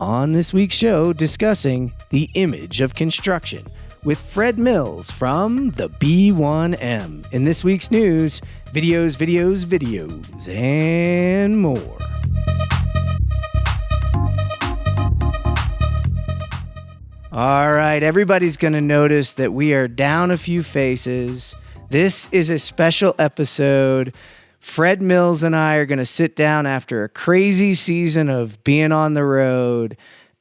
On this week's show, discussing the image of construction with Fred Mills from the B1M. In this week's news, videos, and more. All right, everybody's going to notice that we are down a few faces. This is a special episode. Fred Mills and I are going to sit down after a crazy season of being on the road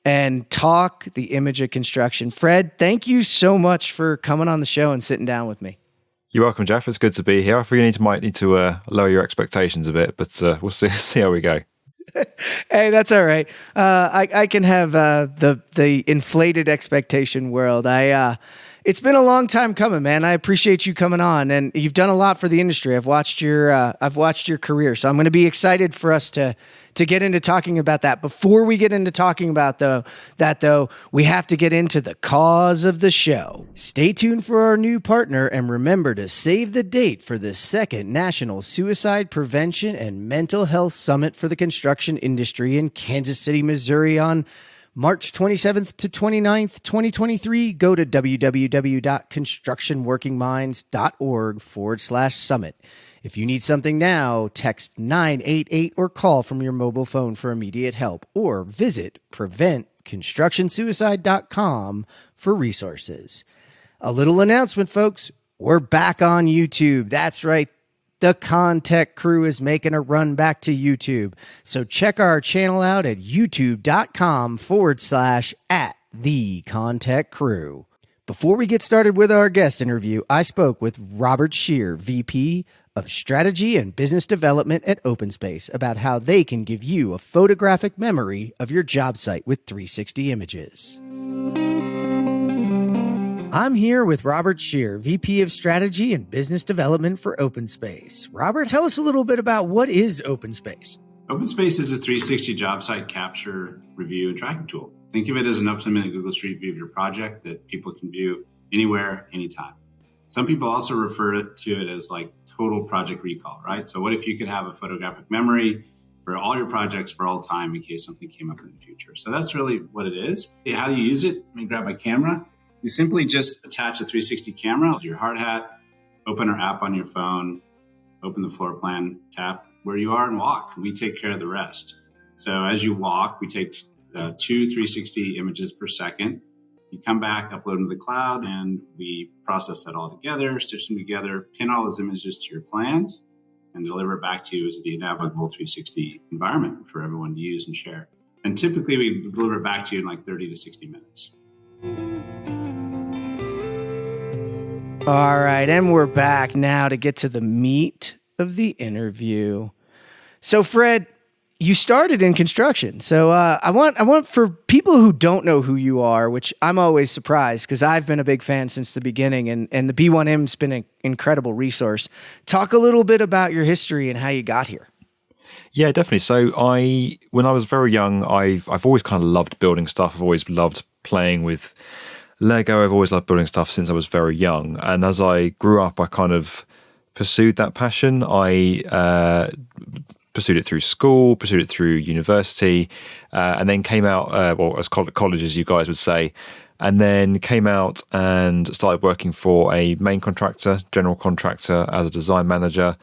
and talk the image of construction. Fred, thank you so much for coming on the show and sitting down with me. You're welcome, Jeff. It's good to be here. I think you might need to lower your expectations a bit, but we'll see how we go. Hey, that's all right. I can have the inflated expectation world. It's been a long time coming, man. I appreciate you coming on, and you've done a lot for the industry. I've watched your career, so I'm going to be excited for us to get into talking about that. Before we get into talking about that, we have to get into the cause of the show. Stay tuned for our new partner, and remember to save the date for the second National Suicide Prevention and Mental Health Summit for the construction industry in Kansas City, Missouri on March 27th to 29th, 2023. Go to www.constructionworkingminds.org/summit. If you need something now, text 988 or call from your mobile phone for immediate help, or visit preventconstructionsuicide.com for resources. A little announcement, folks. We're back on YouTube. That's right. The ConTech Crew is making a run back to YouTube. So check our channel out at youtube.com/@the ConTech Before we get started with our guest interview, I spoke with Robert Scheer, VP of Strategy and Business Development at OpenSpace, about how they can give you a photographic memory of your job site with 360 images. I'm here with Robert Scheer, VP of Strategy and Business Development for OpenSpace. Robert, tell us a little bit about what is OpenSpace. OpenSpace is a 360 job site capture, review, and tracking tool. Think of it as an up-to-the-minute Google Street View of your project that people can view anywhere, anytime. Some people also refer to it as like total project recall, right? So what if you could have a photographic memory for all your projects for all time in case something came up in the future? So that's really what it is. How do you use it? Let me grab my camera. You simply just attach a 360 camera to your hard hat, open our app on your phone, open the floor plan, tap where you are and walk. We take care of the rest. So as you walk, we take 2 360 images per second. You come back, upload them to the cloud, and we process that all together, stitch them together, pin all those images to your plans, and deliver it back to you as a navigable 360 environment for everyone to use and share. And typically we deliver it back to you in like 30 to 60 minutes. All right, and we're back now to get to the meat of the interview. So, Fred, you started in construction. So I want for people who don't know who you are, which I'm always surprised because I've been a big fan since the beginning, and the B1M's been an incredible resource. Talk a little bit about your history and how you got here. Yeah, definitely. So when I was very young, I've always kind of loved building stuff. I've always loved playing with Lego. I've always loved building stuff since I was very young. And as I grew up, I kind of pursued that passion. I pursued it through school, pursued it through university, and then came out, as college, as you guys would say, and then came out and started working for a main contractor, general contractor, as a design manager,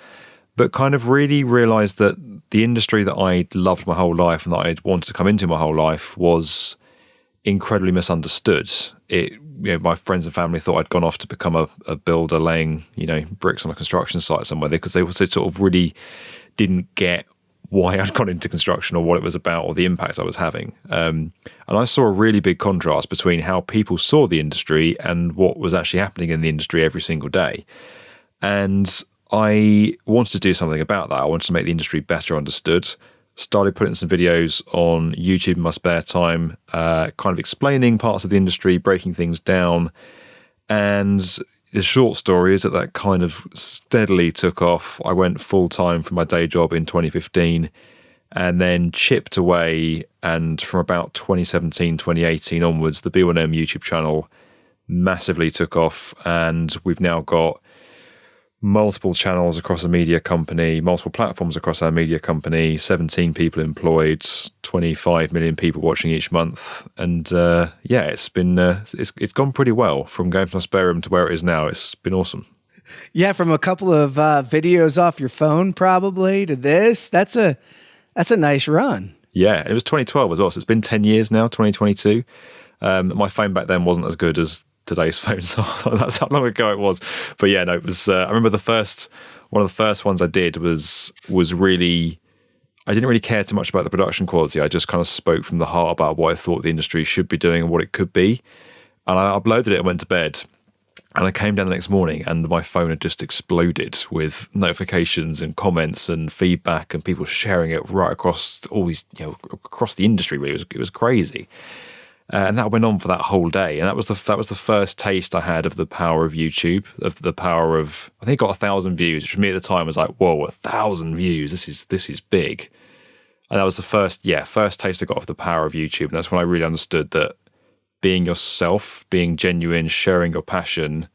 but kind of really realized that the industry that I'd loved my whole life and that I'd wanted to come into my whole life was incredibly misunderstood. My friends and family thought I'd gone off to become a builder laying, bricks on a construction site somewhere, because they sort of really didn't get why I'd gone into construction or what it was about or the impact I was having. And I saw a really big contrast between how people saw the industry and what was actually happening in the industry every single day. And I wanted to do something about that. I wanted to make the industry better understood. Started putting some videos on YouTube in my spare time, kind of explaining parts of the industry, breaking things down. And the short story is that kind of steadily took off. I went full-time for my day job in 2015 and then chipped away. And from about 2017, 2018 onwards, the B1M YouTube channel massively took off. And we've now got multiple channels across a media company, multiple platforms across our media company, 17 people employed, 25 million people watching each month. And it's been it's gone pretty well from going from a spare room to where it is now. It's been awesome. Yeah, from a couple of videos off your phone probably to this, that's a nice run. Yeah, it was 2012 as well. So it's been 10 years now, 2022. My phone back then wasn't as good as today's phone, so that's how long ago it was. But yeah, no, it was. I remember one of the first ones I did was really. I didn't really care too much about the production quality. I just kind of spoke from the heart about what I thought the industry should be doing and what it could be. And I uploaded it and went to bed. And I came down the next morning and my phone had just exploded with notifications and comments and feedback and people sharing it right across all these, across the industry. Really, it was crazy. And that went on for that whole day. And that was the first taste I had of the power of YouTube, of the power of, I think it got 1,000 views, which for me at the time was like, whoa, 1,000 views. This is big. And that was the first taste I got of the power of YouTube. And that's when I really understood that being yourself, being genuine, sharing your passion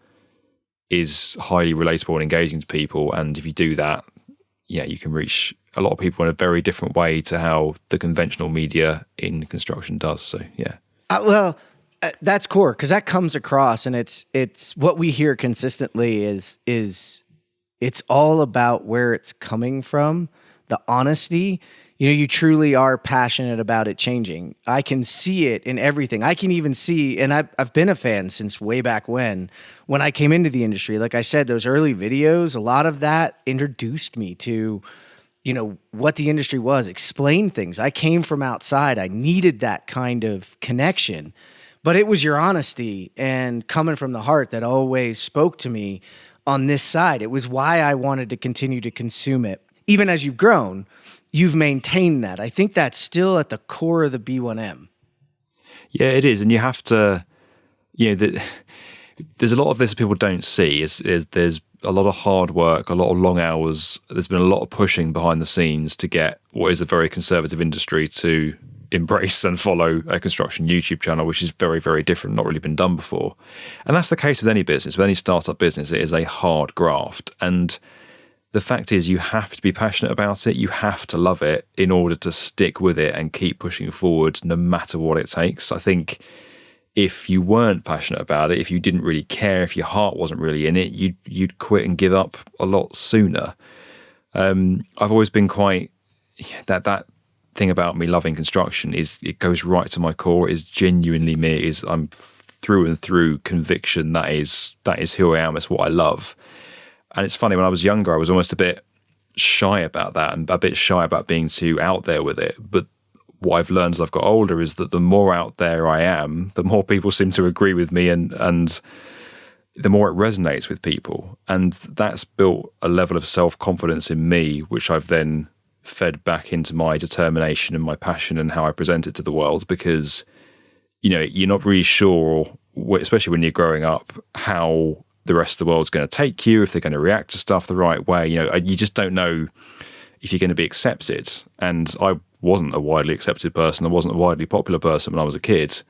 is highly relatable and engaging to people. And if you do that, you can reach a lot of people in a very different way to how the conventional media in construction does. So, yeah. That's core because that comes across, and it's what we hear consistently is it's all about where it's coming from, the honesty. You truly are passionate about it changing. I can see it in everything. I can even see, and I've been a fan since way back when I came into the industry. Like I said, those early videos, a lot of that introduced me to what the industry was, explain things. I came from outside. I needed that kind of connection, but it was your honesty and coming from the heart that always spoke to me on this side. It was why I wanted to continue to consume it. Even as you've grown, you've maintained that. I think that's still at the core of the B1M. Yeah, it is. And you have to, there's a lot of this people don't see is there's a lot of hard work, a lot of long hours. There's been a lot of pushing behind the scenes to get what is a very conservative industry to embrace and follow a construction YouTube channel, which is very, very different, not really been done before. And that's the case with any business, with any startup business. It is a hard graft. And the fact is you have to be passionate about it. You have to love it in order to stick with it and keep pushing forward no matter what it takes. I think if you weren't passionate about it, if you didn't really care, if your heart wasn't really in it, you'd quit and give up a lot sooner. I've always been quite that thing about me loving construction is it goes right to my core. It is genuinely me. I'm through and through conviction. That is who I am. It's what I love. And it's funny, when I was younger, I was almost a bit shy about that and a bit shy about being too out there with it. But what I've learned as I've got older is that the more out there I am, the more people seem to agree with me and the more it resonates with people. And that's built a level of self-confidence in me, which I've then fed back into my determination and my passion and how I present it to the world, because, you're not really sure, especially when you're growing up, how the rest of the world's going to take you, if they're going to react to stuff the right way. You just don't know if you're going to be accepted. And I wasn't a widely accepted person. I wasn't a widely popular person when I was a kid.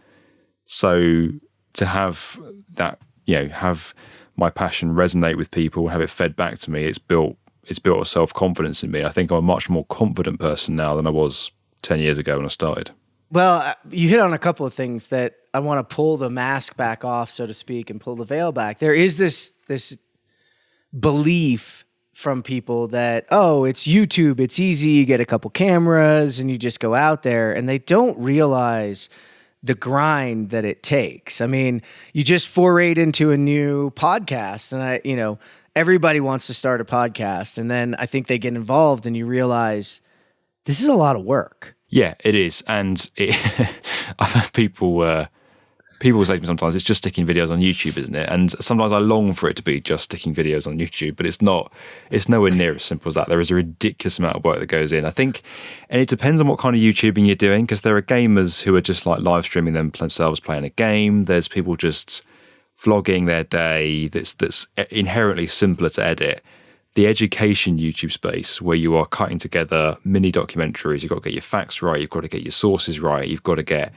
So to have that, have my passion resonate with people, have it fed back to me, it's built a self-confidence in me. I think I'm a much more confident person now than I was 10 years ago when I started. Well, you hit on a couple of things that I want to pull the mask back off, so to speak, and pull the veil back. There is this belief from people that, it's YouTube, it's easy, you get a couple cameras and you just go out there, and they don't realize the grind that it takes. I mean, you just forayed into a new podcast, and everybody wants to start a podcast, and then I think they get involved and you realize this is a lot of work. Yeah, it is. And I've had people say to me sometimes, it's just sticking videos on YouTube, isn't it? And sometimes I long for it to be just sticking videos on YouTube, but it's not. It's nowhere near as simple as that. There is a ridiculous amount of work that goes in, I think. And it depends on what kind of YouTubing you're doing, because there are gamers who are just like live streaming themselves playing a game. There's people just vlogging their day that's inherently simpler to edit. The education YouTube space, where you are cutting together mini documentaries, you've got to get your facts right, you've got to get your sources right, you've got to get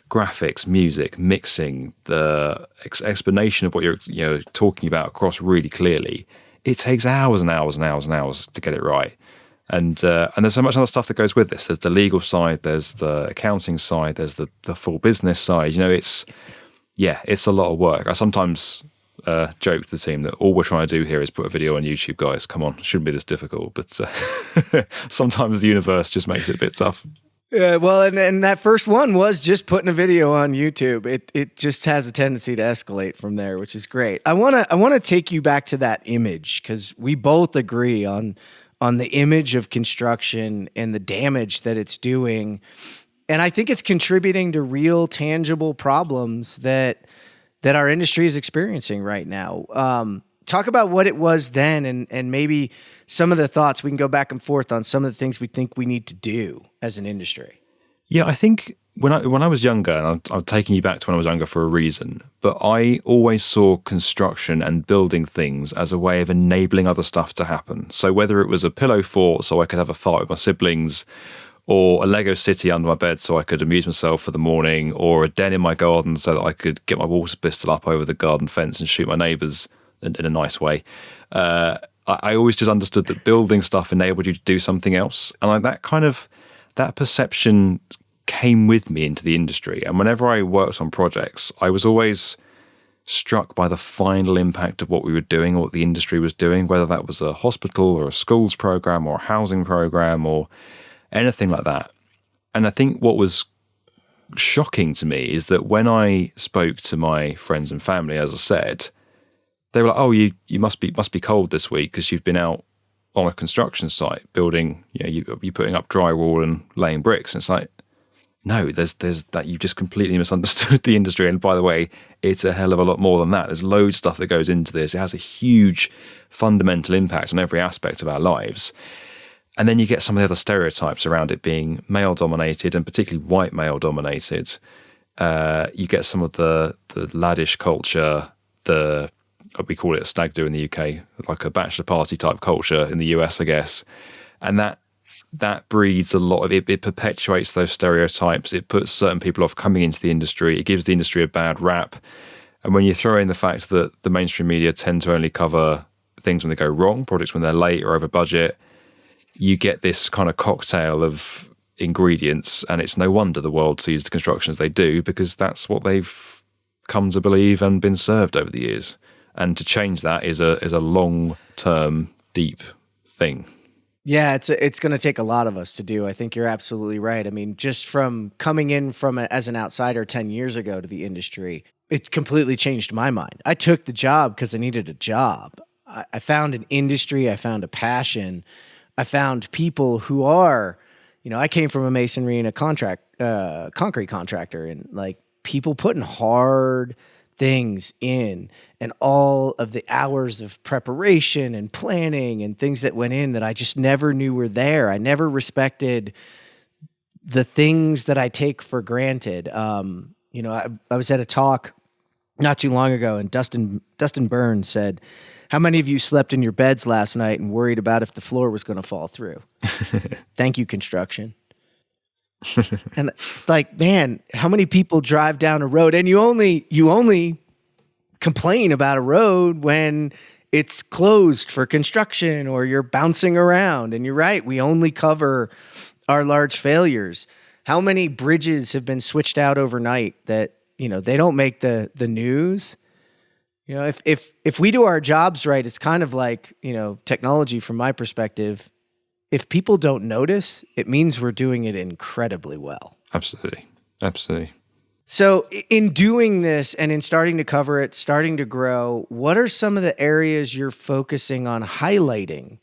graphics, music, mixing, the explanation of what you're talking about across really clearly, it takes hours and hours and hours and hours to get it right. And there's so much other stuff that goes with this. There's the legal side, there's the accounting side, there's the full business side. It's a lot of work. I sometimes joke to the team that all we're trying to do here is put a video on YouTube, guys. Come on, it shouldn't be this difficult. But sometimes the universe just makes it a bit tough. Yeah, well, and that first one was just putting a video on YouTube. It just has a tendency to escalate from there, which is great. I wanna take you back to that image, because we both agree on the image of construction and the damage that it's doing. And I think it's contributing to real tangible problems that our industry is experiencing right now. Talk about what it was then, and maybe some of the thoughts. We can go back and forth on some of the things we think we need to do as an industry. Yeah, I think when I was younger, and I'm taking you back to when I was younger for a reason, but I always saw construction and building things as a way of enabling other stuff to happen. So whether it was a pillow fort so I could have a fight with my siblings, or a Lego city under my bed so I could amuse myself for the morning, or a den in my garden so that I could get my water pistol up over the garden fence and shoot my neighbours in a nice way. I always just understood that building stuff enabled you to do something else. And that perception came with me into the industry. And whenever I worked on projects, I was always struck by the final impact of what we were doing or what the industry was doing, whether that was a hospital or a schools program or a housing program or anything like that. And I think what was shocking to me is that when I spoke to my friends and family, as I said, they were like, "Oh, you must be cold this week because you've been out on a construction site building. You're putting up drywall and laying bricks." And it's like, no, there's that. You just completely misunderstood the industry. And by the way, it's a hell of a lot more than that. There's loads of stuff that goes into this. It has a huge fundamental impact on every aspect of our lives. And then you get some of the other stereotypes around it being male-dominated, and particularly white male-dominated. You get some of the laddish culture, we call it a stag do in the UK, like a bachelor party type culture in the US, I guess. And that breeds a lot of it. It perpetuates those stereotypes. It puts certain people off coming into the industry. It gives the industry a bad rap. And when you throw in the fact that the mainstream media tend to only cover things when they go wrong, projects when they're late or over budget, you get this kind of cocktail of ingredients. And it's no wonder the world sees the construction as they do, because that's what they've come to believe and been served over the years. And to change that is a long-term, deep thing. Yeah, it's going to take a lot of us to do. I think you're absolutely right. I mean, just from coming in as an outsider 10 years ago to the industry, it completely changed my mind. I took the job because I needed a job. I found an industry. I found a passion. I found people who are, I came from a masonry and a concrete contractor, and like people putting hard things in, and all of the hours of preparation and planning and things that went in that I just never knew were there. I never respected the things that I take for granted. I was at a talk not too long ago, and Dustin Burns said, "How many of you slept in your beds last night and worried about if the floor was going to fall through?" Thank you, construction. And it's like, man, how many people drive down a road and you only complain about a road when it's closed for construction or you're bouncing around. And you're right, we only cover our large failures. How many bridges have been switched out overnight that, they don't make the news? If we do our jobs right, it's kind of like, technology from my perspective. If people don't notice, it means we're doing it incredibly well. Absolutely. Absolutely. So in doing this and in starting to cover it, starting to grow, what are some of the areas you're focusing on highlighting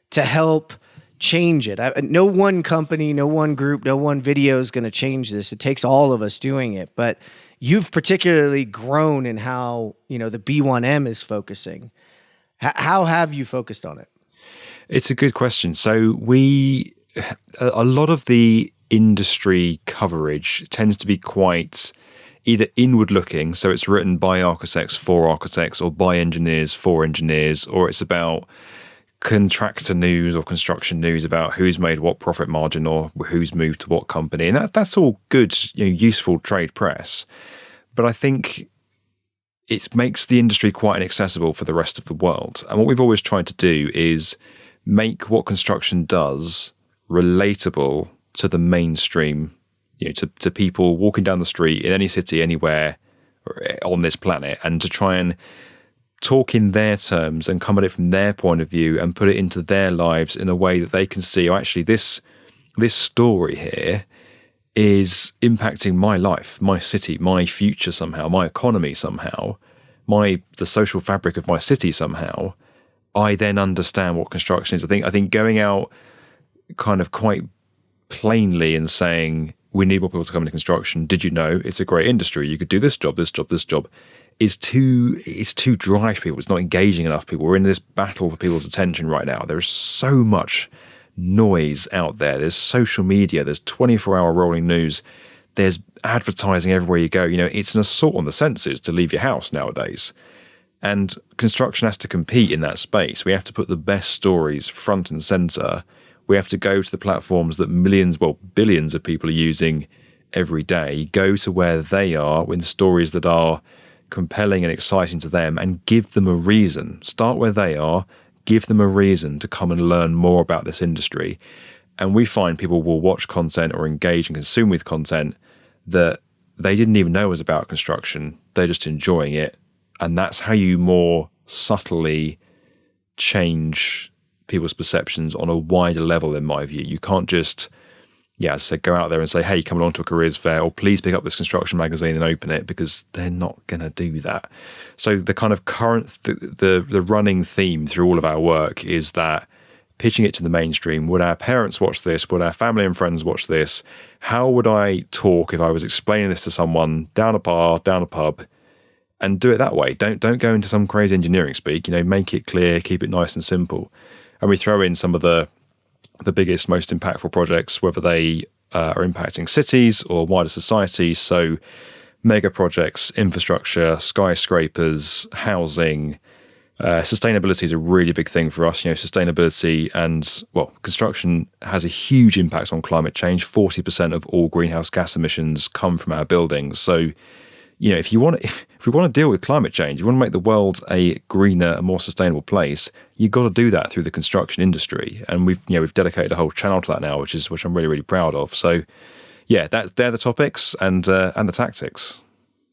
to help change it? No one company, no one group, no one video is going to change this. It takes all of us doing it. But you've particularly grown in how, the B1M is focusing. How have you focused on it? It's a good question. So a lot of the industry coverage tends to be quite either inward looking, so it's written by architects for architects or by engineers for engineers, or it's about contractor news or construction news about who's made what profit margin or who's moved to what company. And that's all good, useful trade press. But I think it makes the industry quite inaccessible for the rest of the world. And what we've always tried to do is make what construction does relatable to the mainstream, to people walking down the street in any city, anywhere on this planet, and to try and talk in their terms and come at it from their point of view and put it into their lives in a way that they can see, actually, this story here is impacting my life, my city, my future somehow, my economy somehow, the social fabric of my city somehow. I then understand what construction is. I think going out kind of quite plainly and saying, we need more people to come into construction. Did you know it's a great industry? You could do this job, this job, this job. It's too dry for people. It's not engaging enough people. We're in this battle for people's attention right now. There's so much noise out there. There's social media. There's 24-hour rolling news. There's advertising everywhere you go. It's an assault on the senses to leave your house nowadays. And construction has to compete in that space. We have to put the best stories front and center. We have to go to the platforms that billions of people are using every day, go to where they are with stories that are compelling and exciting to them, and give them a reason. Start where they are, give them a reason to come and learn more about this industry. And we find people will watch content or engage and consume with content that they didn't even know was about construction. They're just enjoying it. And that's how you more subtly change people's perceptions on a wider level, in my view. You can't just, as I said, go out there and say, hey, come along to a careers fair, or please pick up this construction magazine and open it, because they're not going to do that. So the kind of current, the running theme through all of our work is that pitching it to the mainstream. Would our parents watch this? Would our family and friends watch this? How would I talk if I was explaining this to someone down a bar, down a pub? And do it that way. Don't go into some crazy engineering speak. Make it clear, keep it nice and simple. And we throw in some of the biggest, most impactful projects, whether they are impacting cities or wider society. So mega projects, infrastructure, skyscrapers, housing. Sustainability is a really big thing for us. Sustainability and, construction has a huge impact on climate change. 40% of all greenhouse gas emissions come from our buildings. So, if we want to deal with climate change, you want to make the world a greener, a more sustainable place, you've got to do that through the construction industry. And we've dedicated a whole channel to that now, which I'm really, really proud of. So, they're the topics and the tactics.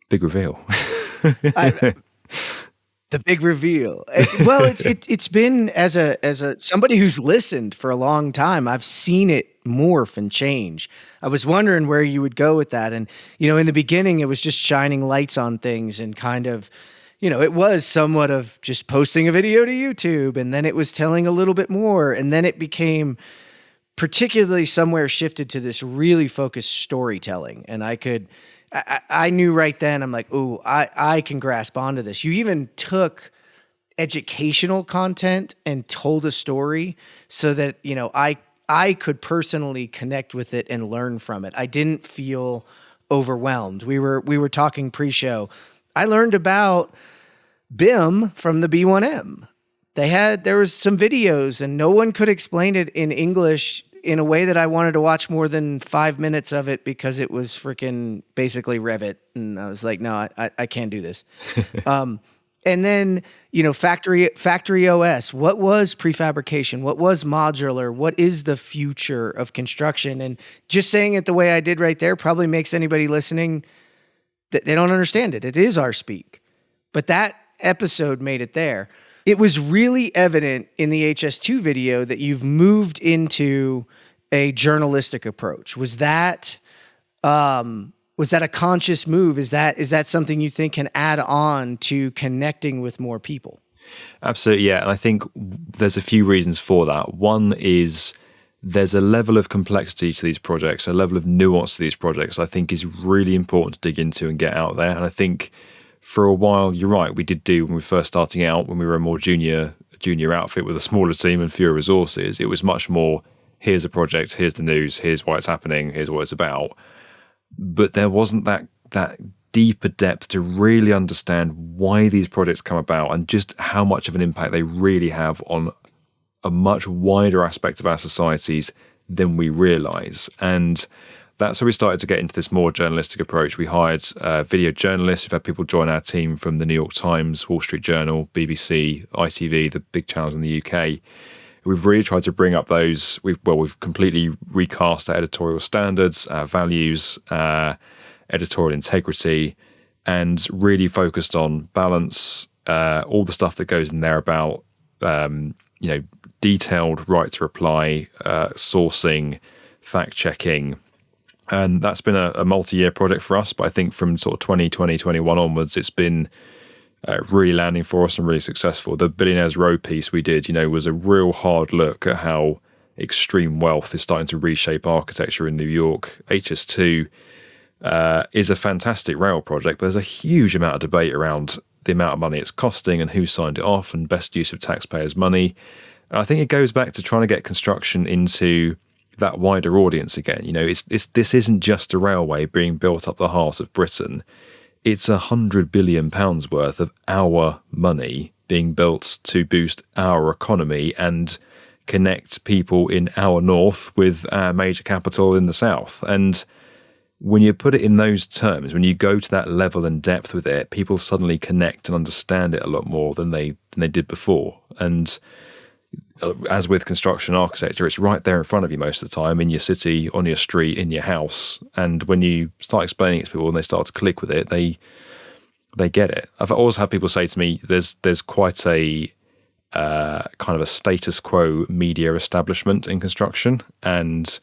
Big reveal. The big reveal. Well, it's been as a somebody who's listened for a long time, I've seen it morph and change. I was wondering where you would go with that. And, in the beginning, it was just shining lights on things and kind of, it was somewhat of just posting a video to YouTube, and then it was telling a little bit more. And then it became particularly somewhere shifted to this really focused storytelling. And I knew right then, I'm like, ooh, I can grasp onto this. You even took educational content and told a story so that, I could personally connect with it and learn from it. I didn't feel overwhelmed. We were talking pre-show. I learned about BIM from the B1M. There was some videos and no one could explain it in English in a way that I wanted to watch more than 5 minutes of it, because it was freaking basically Revit. And I was like, no, I can't do this. And then, factory OS, what was prefabrication? What was modular? What is the future of construction? And just saying it the way I did right there probably makes anybody listening, that they don't understand it. It is our speak. But that episode made it there. It was really evident in the HS2 video that you've moved into a journalistic approach. Was that a conscious move? Is that something you think can add on to connecting with more people? Absolutely, yeah. And I think there's a few reasons for that. One is there's a level of complexity to these projects, a level of nuance to these projects I think is really important to dig into and get out there. And I think for a while, you're right, we did do, when we were first starting out, when we were a more junior outfit with a smaller team and fewer resources, it was much more, here's a project, here's the news, here's why it's happening, here's what it's about. But there wasn't that deeper depth to really understand why these projects come about and just how much of an impact they really have on a much wider aspect of our societies than we realize. And that's where we started to get into this more journalistic approach. We hired video journalists. We've had people join our team from the New York Times, Wall Street Journal, BBC, ITV, the big channels in the UK. We've really tried to bring up those. We've completely recast our editorial standards, our values, editorial integrity, and really focused on balance, all the stuff that goes in there about, detailed right to reply, sourcing, fact checking. And that's been a multi-year project for us. But I think from sort of 2020, 21 onwards, it's been really landing for us and really successful. The Billionaires Row piece we did, was a real hard look at how extreme wealth is starting to reshape architecture in New York. HS2 is a fantastic rail project, but there's a huge amount of debate around the amount of money it's costing and who signed it off and best use of taxpayers' money. And I think it goes back to trying to get construction into that wider audience again. This isn't just a railway being built up the heart of Britain. It's £100 billion worth of our money being built to boost our economy and connect people in our north with our major capital in the south. And when you put it in those terms, when you go to that level and depth with it, people suddenly connect and understand it a lot more than they did before. And as with construction architecture, it's right there in front of you most of the time, in your city, on your street, in your house. And when you start explaining it to people and they start to click with it, they get it. I've always had people say to me, there's quite a kind of a status quo media establishment in construction. And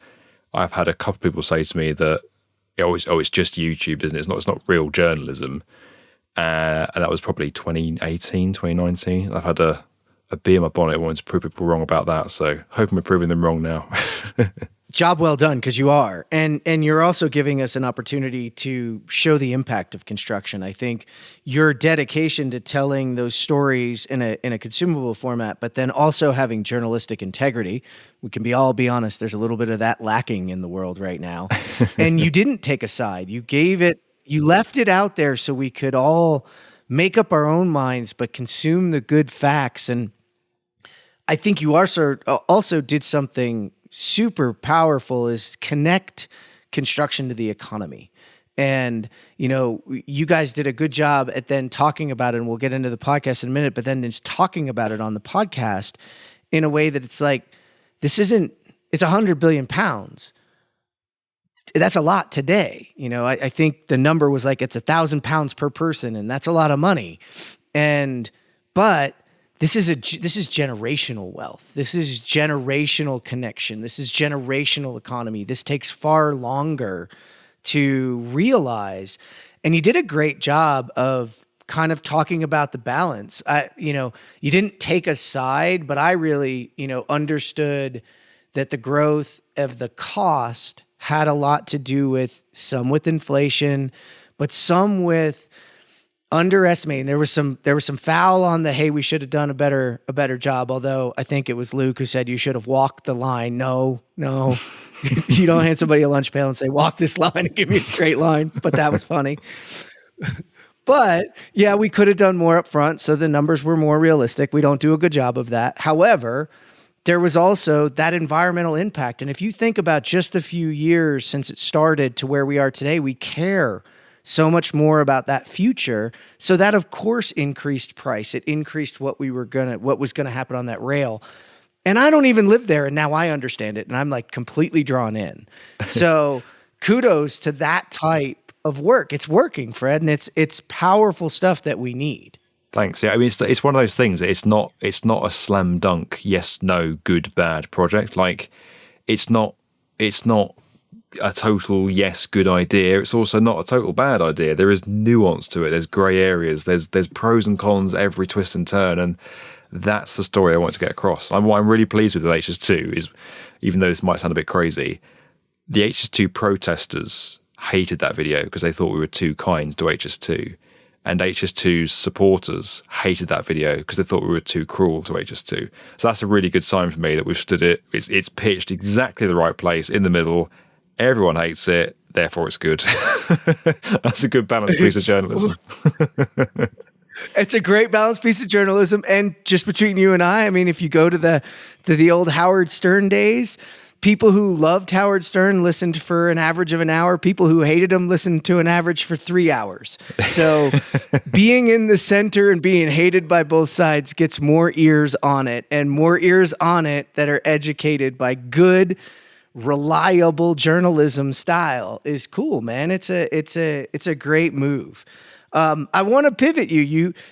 I've had a couple of people say to me that, it's just YouTube, isn't it? It's not real journalism. And that was probably 2018, 2019. I've had a bee in my bonnet wanting to prove people wrong about that. So hoping we're proving them wrong now. Job well done, because you are. And you're also giving us an opportunity to show the impact of construction. I think your dedication to telling those stories in a consumable format, but then also having journalistic integrity. We can all be honest, there's a little bit of that lacking in the world right now. And you didn't take a side. You left it out there so we could all make up our own minds, but consume the good facts. And I think you also did something super powerful, is connect construction to the economy. And, you guys did a good job at then talking about it, and we'll get into the podcast in a minute, but then just talking about it on the podcast in a way that it's like, it's 100 billion pounds. That's a lot today. I think the number was like, it's 1,000 pounds per person, and that's a lot of money. But this is generational wealth. This is generational connection. This is generational economy. This takes far longer to realize. And you did a great job of kind of talking about the balance. You didn't take a side, but I really, understood that the growth of the cost had a lot to do with some with inflation, but some with underestimating. There was some foul on the, hey, we should have done a better job. Although I think it was Luke who said you should have walked the line. No, you don't hand somebody a lunch pail and say, walk this line and give me a straight line. But that was funny. But yeah, we could have done more up front, so the numbers were more realistic. We don't do a good job of that. However, there was also that environmental impact. And if you think about just a few years since it started to where we are today, we care so much more about that future. So that, of course, increased price. It increased what was gonna happen on that rail. And I don't even live there, and now I understand it, and I'm like completely drawn in. So kudos to that type of work. It's working, Fred, and it's powerful stuff that we need. Thanks. Yeah, I mean, it's one of those things. It's not a slam dunk, yes, no, good, bad project. Like, it's not a total yes, good idea. It's also not a total bad idea. There is nuance to it. There's grey areas. There's pros and cons every twist and turn, and that's the story I want to get across. What I'm really pleased with HS2 is, even though this might sound a bit crazy, the HS2 protesters hated that video because they thought we were too kind to HS2. And HS2's supporters hated that video because they thought we were too cruel to HS2. So that's a really good sign for me that we've stood it. It's pitched exactly the right place in the middle. Everyone hates it, therefore it's good. That's a good balanced piece of journalism. It's a great balanced piece of journalism. And just between you and I mean, if you go to the old Howard Stern days, People who loved Howard Stern listened for an average of an hour. People who hated him listened to an average for 3 hours. So being in the center and being hated by both sides gets more ears on it, and more ears on it that are educated by good, reliable journalism style is cool, man. It's a great move. I want to pivot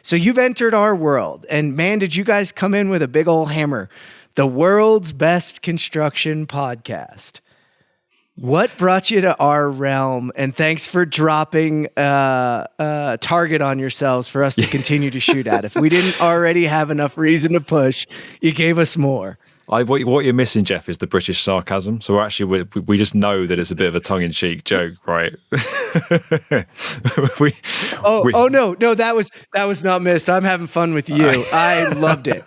so you've entered our world, and man, did you guys come in with a big old hammer. The world's best construction podcast. What brought you to our realm? And thanks for dropping a target on yourselves for us to continue to shoot at. If we didn't already have enough reason to push, you gave us more. What you're missing, Jeff, is the British sarcasm. So we just know that it's a bit of a tongue-in-cheek joke, right? No, that was not missed. I'm having fun with you. I loved it.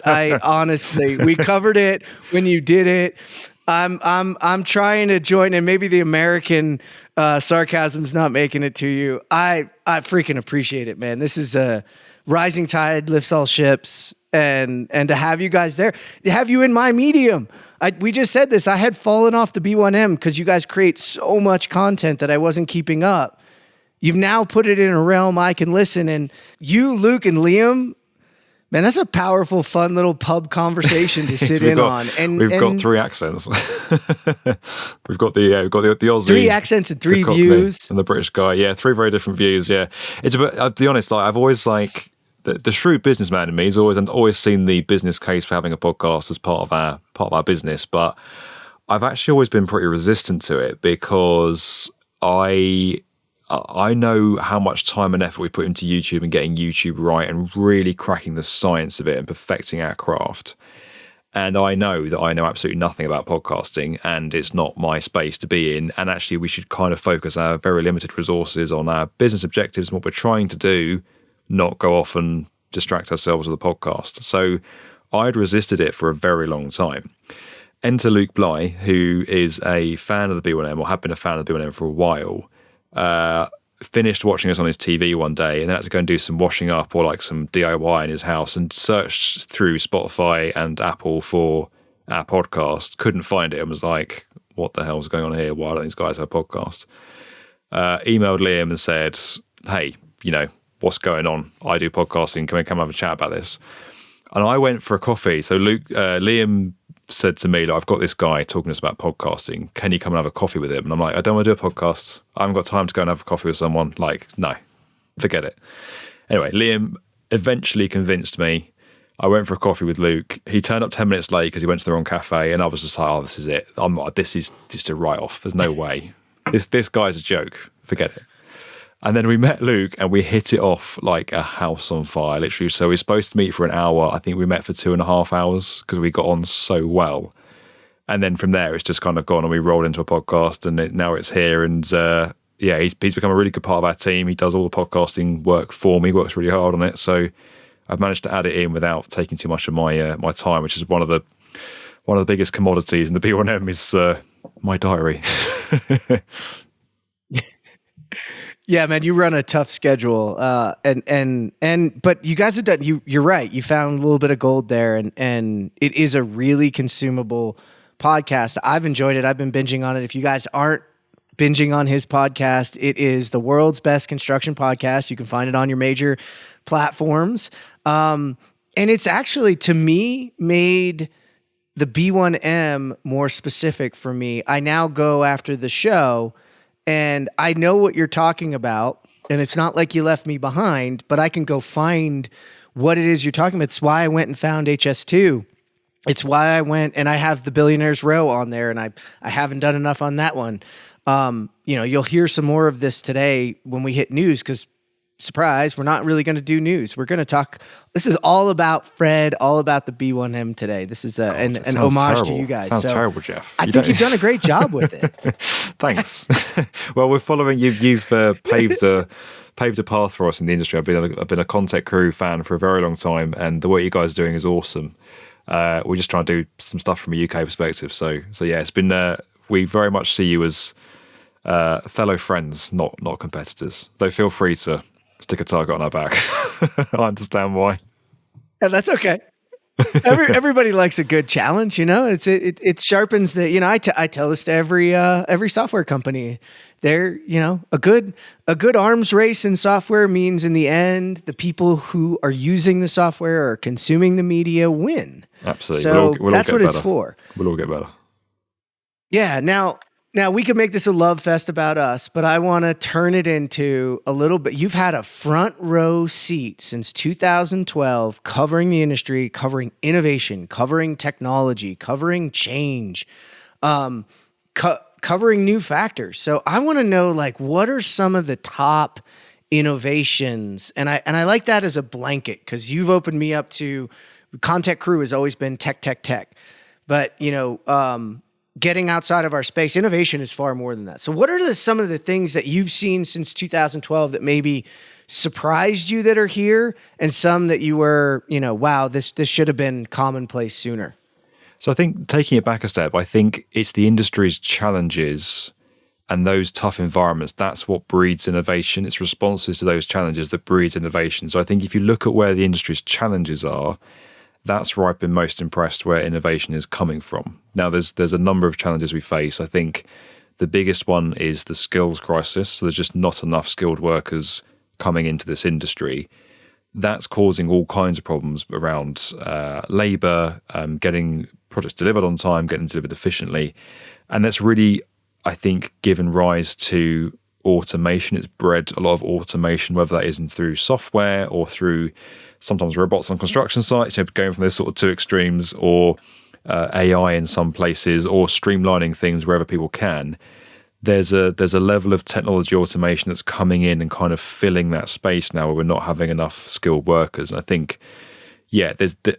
We covered it when you did it. I'm trying to join, and maybe the American sarcasm's not making it to you. I freaking appreciate it, man. This is a rising tide lifts all ships. And to have you guys there, to have you in my medium. We just said this. I had fallen off the B1M because you guys create so much content that I wasn't keeping up. You've now put it in a realm I can listen. And you, Luke, and Liam, man, that's a powerful, fun little pub conversation to sit on. And we've got 3 accents. we've got the Aussie, 3 accents and 3 views, and the British guy. Yeah, 3 very different views. Yeah, it's. I'll be honest. I've always the shrewd businessman in me has always seen the business case for having a podcast as part of our business, but I've actually always been pretty resistant to it because I know how much time and effort we put into YouTube and getting YouTube right and really cracking the science of it and perfecting our craft. And I know that I know absolutely nothing about podcasting, and it's not my space to be in. And actually, we should kind of focus our very limited resources on our business objectives and what we're trying to do, not go off and distract ourselves with a podcast. So I'd resisted it for a very long time. Enter Luke Bly, who is a fan of the B1M, or had been a fan of the B1M for a while, finished watching us on his TV one day and then had to go and do some washing up or like some DIY in his house and searched through Spotify and Apple for our podcast. Couldn't find it and was like, what the hell's going on here? Why don't these guys have a podcast? Emailed Liam and said, hey, what's going on? I do podcasting. Can we come have a chat about this? And I went for a coffee. So Liam said to me, I've got this guy talking to us about podcasting. Can you come and have a coffee with him? And I'm like, I don't want to do a podcast. I haven't got time to go and have a coffee with someone. Like, no, forget it. Anyway, Liam eventually convinced me. I went for a coffee with Luke. He turned up 10 minutes late because he went to the wrong cafe. And I was just like, oh, this is it. This is just a write-off. There's no way. This guy's a joke. Forget it. And then we met Luke and we hit it off like a house on fire, literally. So we were supposed to meet for an hour. I think we met for 2.5 hours because we got on so well. And then from there, it's just kind of gone and we rolled into a podcast and now it's here. And he's become a really good part of our team. He does all the podcasting work for me, works really hard on it. So I've managed to add it in without taking too much of my my time, which is one of the biggest commodities in the B1M is my diary. Yeah, man, you run a tough schedule, but you guys have done. You're right. You found a little bit of gold there, and it is a really consumable podcast. I've enjoyed it. I've been binging on it. If you guys aren't binging on his podcast, it is the world's best construction podcast. You can find it on your major platforms, and it's actually, to me, made the B1M more specific for me. I now go after the show. And I know what you're talking about, and it's not like you left me behind, but I can go find what it is you're talking about. It's why I went and found HS2. It's why I went and I have the Billionaires Row on there, and I haven't done enough on that one. You'll hear some more of this today when we hit news because, surprise, we're not really going to do news. We're going to talk. This is all about Fred, all about the B1M today. This is an homage to you guys. Sounds terrible, Jeff. I think you've done a great job with it. Thanks. Well, we're following you. You've paved a path for us in the industry. I've been a ConTech Crew fan for a very long time, and the work you guys are doing is awesome. We're just trying to do some stuff from a UK perspective. So yeah, it's been. We very much see you as fellow friends, not competitors. Though feel free to stick a target on our back. I understand why. And that's okay. Everybody likes a good challenge, it sharpens the, I tell this to every software company. They're, a good arms race in software means in the end, the people who are using the software or consuming the media win. Absolutely. So we'll that's all what get it's better. for. We'll all get better. Yeah. Now we could make this a love fest about us, but I want to turn it into a little bit. You've had a front row seat since 2012, covering the industry, covering innovation, covering technology, covering change, covering new factors. So I want to know, like, what are some of the top innovations? And I like that as a blanket, because you've opened me up to ConTech Crew has always been tech. But, getting outside of our space, innovation is far more than that. So what are some of the things that you've seen since 2012 that maybe surprised you that are here, and some that you were, wow, this should have been commonplace sooner? So I think, taking it back a step, I think it's the industry's challenges and those tough environments. That's what breeds innovation. It's responses to those challenges that breeds innovation. So I think if you look at where the industry's challenges are, that's where I've been most impressed where innovation is coming from. Now, there's a number of challenges we face. I think the biggest one is the skills crisis. So there's just not enough skilled workers coming into this industry. That's causing all kinds of problems around labor, getting projects delivered on time, getting them delivered efficiently. And that's really, I think, given rise to automation. It's bred a lot of automation, whether that isn't through software or through sometimes robots on construction sites, going from those sort of two extremes, or AI in some places, or streamlining things wherever people can. There's a level of technology automation that's coming in and kind of filling that space now where we're not having enough skilled workers. And I think,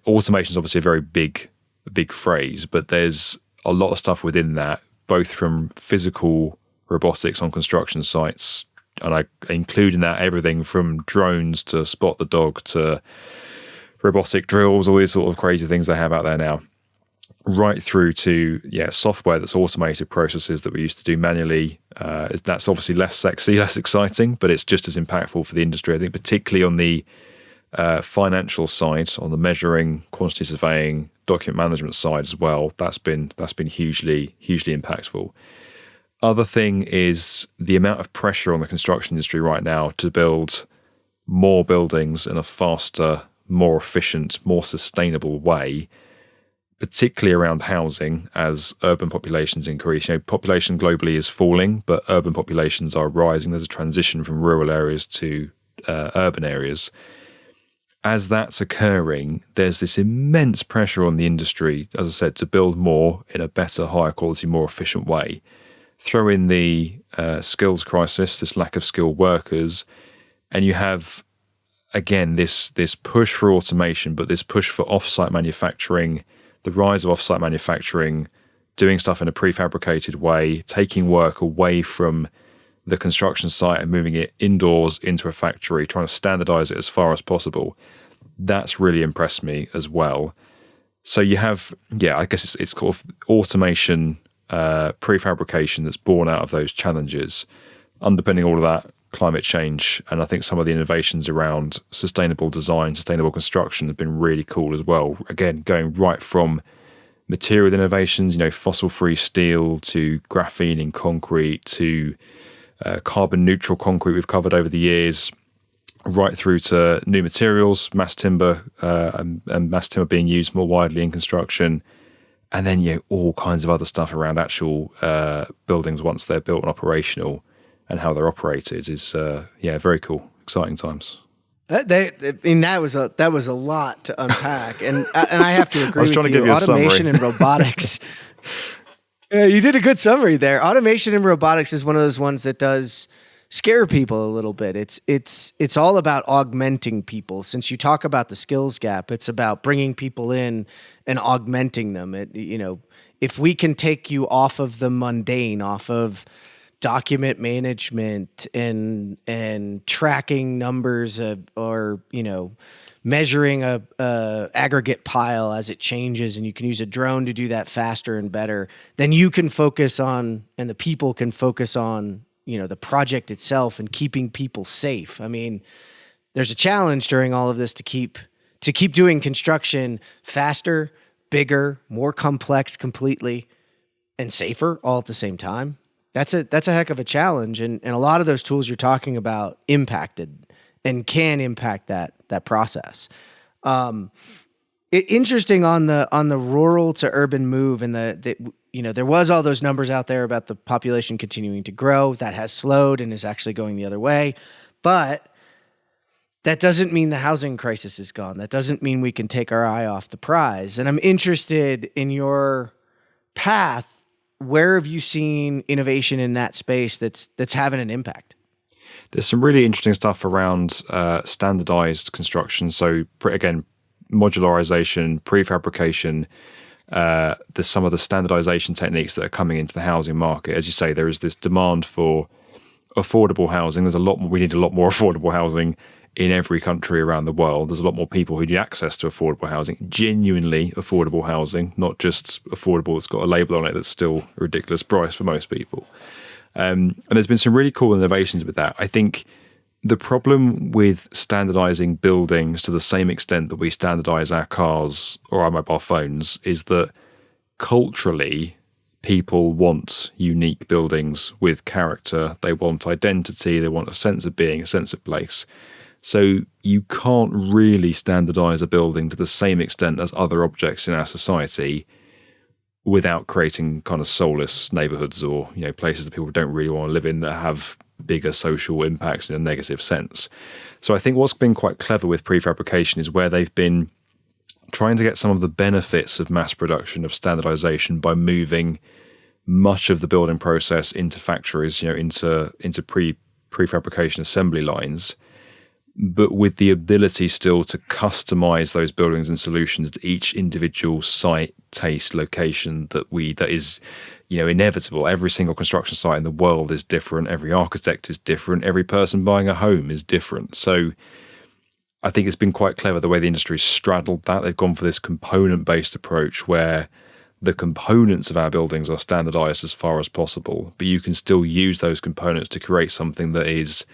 automation is obviously a very big phrase, but there's a lot of stuff within that, both from physical robotics on construction sites, and I include in that everything from drones to spot the dog to robotic drills, all these sort of crazy things they have out there now, right through to software that's automated processes that we used to do manually. That's obviously less sexy, less exciting, but it's just as impactful for the industry. I think particularly on the financial side, on the measuring, quantity surveying, document management side as well, that's been hugely impactful. Other thing is the amount of pressure on the construction industry right now to build more buildings in a faster, more efficient, more sustainable way, particularly around housing as urban populations increase. Population globally is falling, but urban populations are rising. There's a transition from rural areas to urban areas. As that's occurring, there's this immense pressure on the industry, as I said, to build more in a better, higher quality, more efficient way. Throw in the skills crisis, this lack of skilled workers, and you have, again, this push for automation, but this push for off-site manufacturing, the rise of off-site manufacturing, doing stuff in a prefabricated way, taking work away from the construction site and moving it indoors into a factory, trying to standardize it as far as possible. That's really impressed me as well. So you have, I guess it's called automation, prefabrication that's born out of those challenges. Underpinning all of that, climate change, and I think some of the innovations around sustainable design, sustainable construction have been really cool as well. Again, going right from material innovations, fossil-free steel, to graphene in concrete, to carbon neutral concrete we've covered over the years, right through to new materials, mass timber, and mass timber being used more widely in construction. And then, all kinds of other stuff around actual buildings once they're built and operational, and how they're operated is, very cool, exciting times. That was a lot to unpack, and I have to agree. I was trying with to you. give you a Automation summary. and robotics. You did a good summary there. Automation and robotics is one of those ones that does scare people a little bit. It's all about augmenting people. Since you talk about the skills gap, it's about bringing people in and augmenting them. If we can take you off of the mundane, off of document management and tracking numbers or measuring a aggregate pile as it changes, and you can use a drone to do that faster and better, then you can focus on, and the people can focus on, the project itself and keeping people safe. I mean, there's a challenge during all of this to keep to keep doing construction faster, bigger, more complex completely, and safer all at the same time. That's a heck of a challenge. And a lot of those tools you're talking about impacted and can impact that process. Interesting on the rural to urban move, and there was all those numbers out there about the population continuing to grow. That has slowed and is actually going the other way. But that doesn't mean the housing crisis is gone. That doesn't mean we can take our eye off the prize. And I'm interested in your path. Where have you seen innovation in that space that's having an impact? There's some really interesting stuff around standardized construction. So again, modularization, prefabrication. There's some of the standardization techniques that are coming into the housing market. As you say, there is this demand for affordable housing. We need a lot more affordable housing in every country around the world. There's a lot more people who need access to affordable housing, genuinely affordable housing, not just affordable that's got a label on it that's still a ridiculous price for most people. And there's been some really cool innovations with that. I think the problem with standardizing buildings to the same extent that we standardize our cars or our mobile phones is that culturally, people want unique buildings with character. They want identity. They want a sense of being, a sense of place. So you can't really standardize a building to the same extent as other objects in our society without creating kind of soulless neighborhoods or, places that people don't really want to live in that have bigger social impacts in a negative sense. So I think what's been quite clever with prefabrication is where they've been trying to get some of the benefits of mass production, of standardization, by moving much of the building process into factories, into prefabrication assembly lines, but with the ability still to customize those buildings and solutions to each individual site, taste, location that is, inevitable. Every single construction site in the world is different. Every architect is different. Every person buying a home is different. So I think it's been quite clever the way the industry's straddled that. They've gone for this component-based approach where the components of our buildings are standardized as far as possible, but you can still use those components to create something that is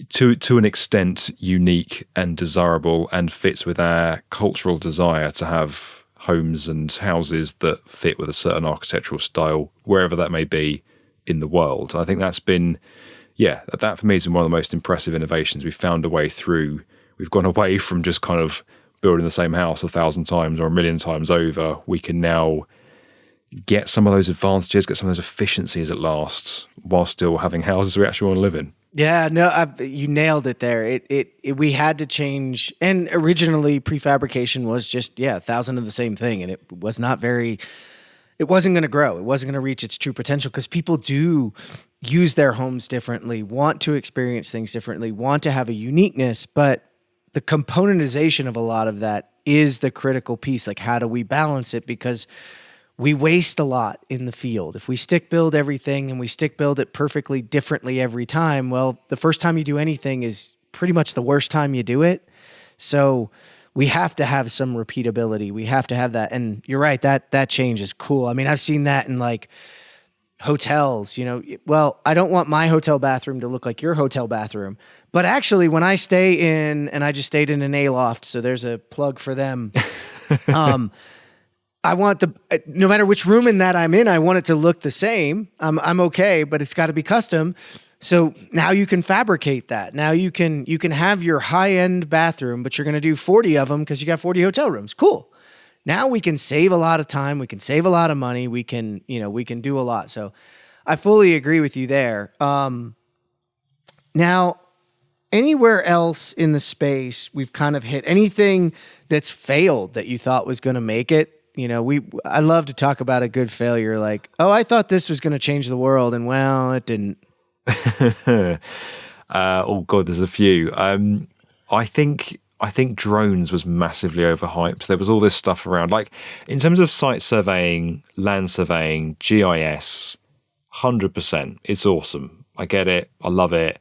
to an extent unique and desirable and fits with our cultural desire to have homes and houses that fit with a certain architectural style, wherever that may be in the world. I think that's been, that for me has been one of the most impressive innovations. We've found a way through. We've gone away from just kind of building the same house 1,000 times or 1,000,000 times over. We can now get some of those advantages, get some of those efficiencies at last, while still having houses we actually want to live in. Yeah, no, you nailed it there. We had to change, and originally prefabrication was just 1,000 of the same thing, and it wasn't going to grow. It wasn't going to reach its true potential because people do use their homes differently, want to experience things differently, want to have a uniqueness, but the componentization of a lot of that is the critical piece. Like, how do we balance it? Because we waste a lot in the field. If we stick build everything and we stick build it perfectly differently every time, well, the first time you do anything is pretty much the worst time you do it. So we have to have some repeatability. We have to have that. And you're right, that change is cool. I mean, I've seen that in like hotels, well, I don't want my hotel bathroom to look like your hotel bathroom. But actually, when I stay in, and I just stayed in an A-loft, so there's a plug for them. I want no matter which room in that I'm in, I want it to look the same. I'm okay, but it's got to be custom. So now you can fabricate that. Now you can have your high-end bathroom, but you're going to do 40 of them because you got 40 hotel rooms. Cool. Now we can save a lot of time. We can save a lot of money. We can do a lot. So I fully agree with you there. Now, anywhere else in the space we've kind of hit anything that's failed that you thought was going to make it? I love to talk about a good failure. Like, I thought this was going to change the world, and well, it didn't. Oh God, there's a few. I think drones was massively overhyped. There was all this stuff around, like in terms of site surveying, land surveying, GIS, 100%. It's awesome. I get it. I love it.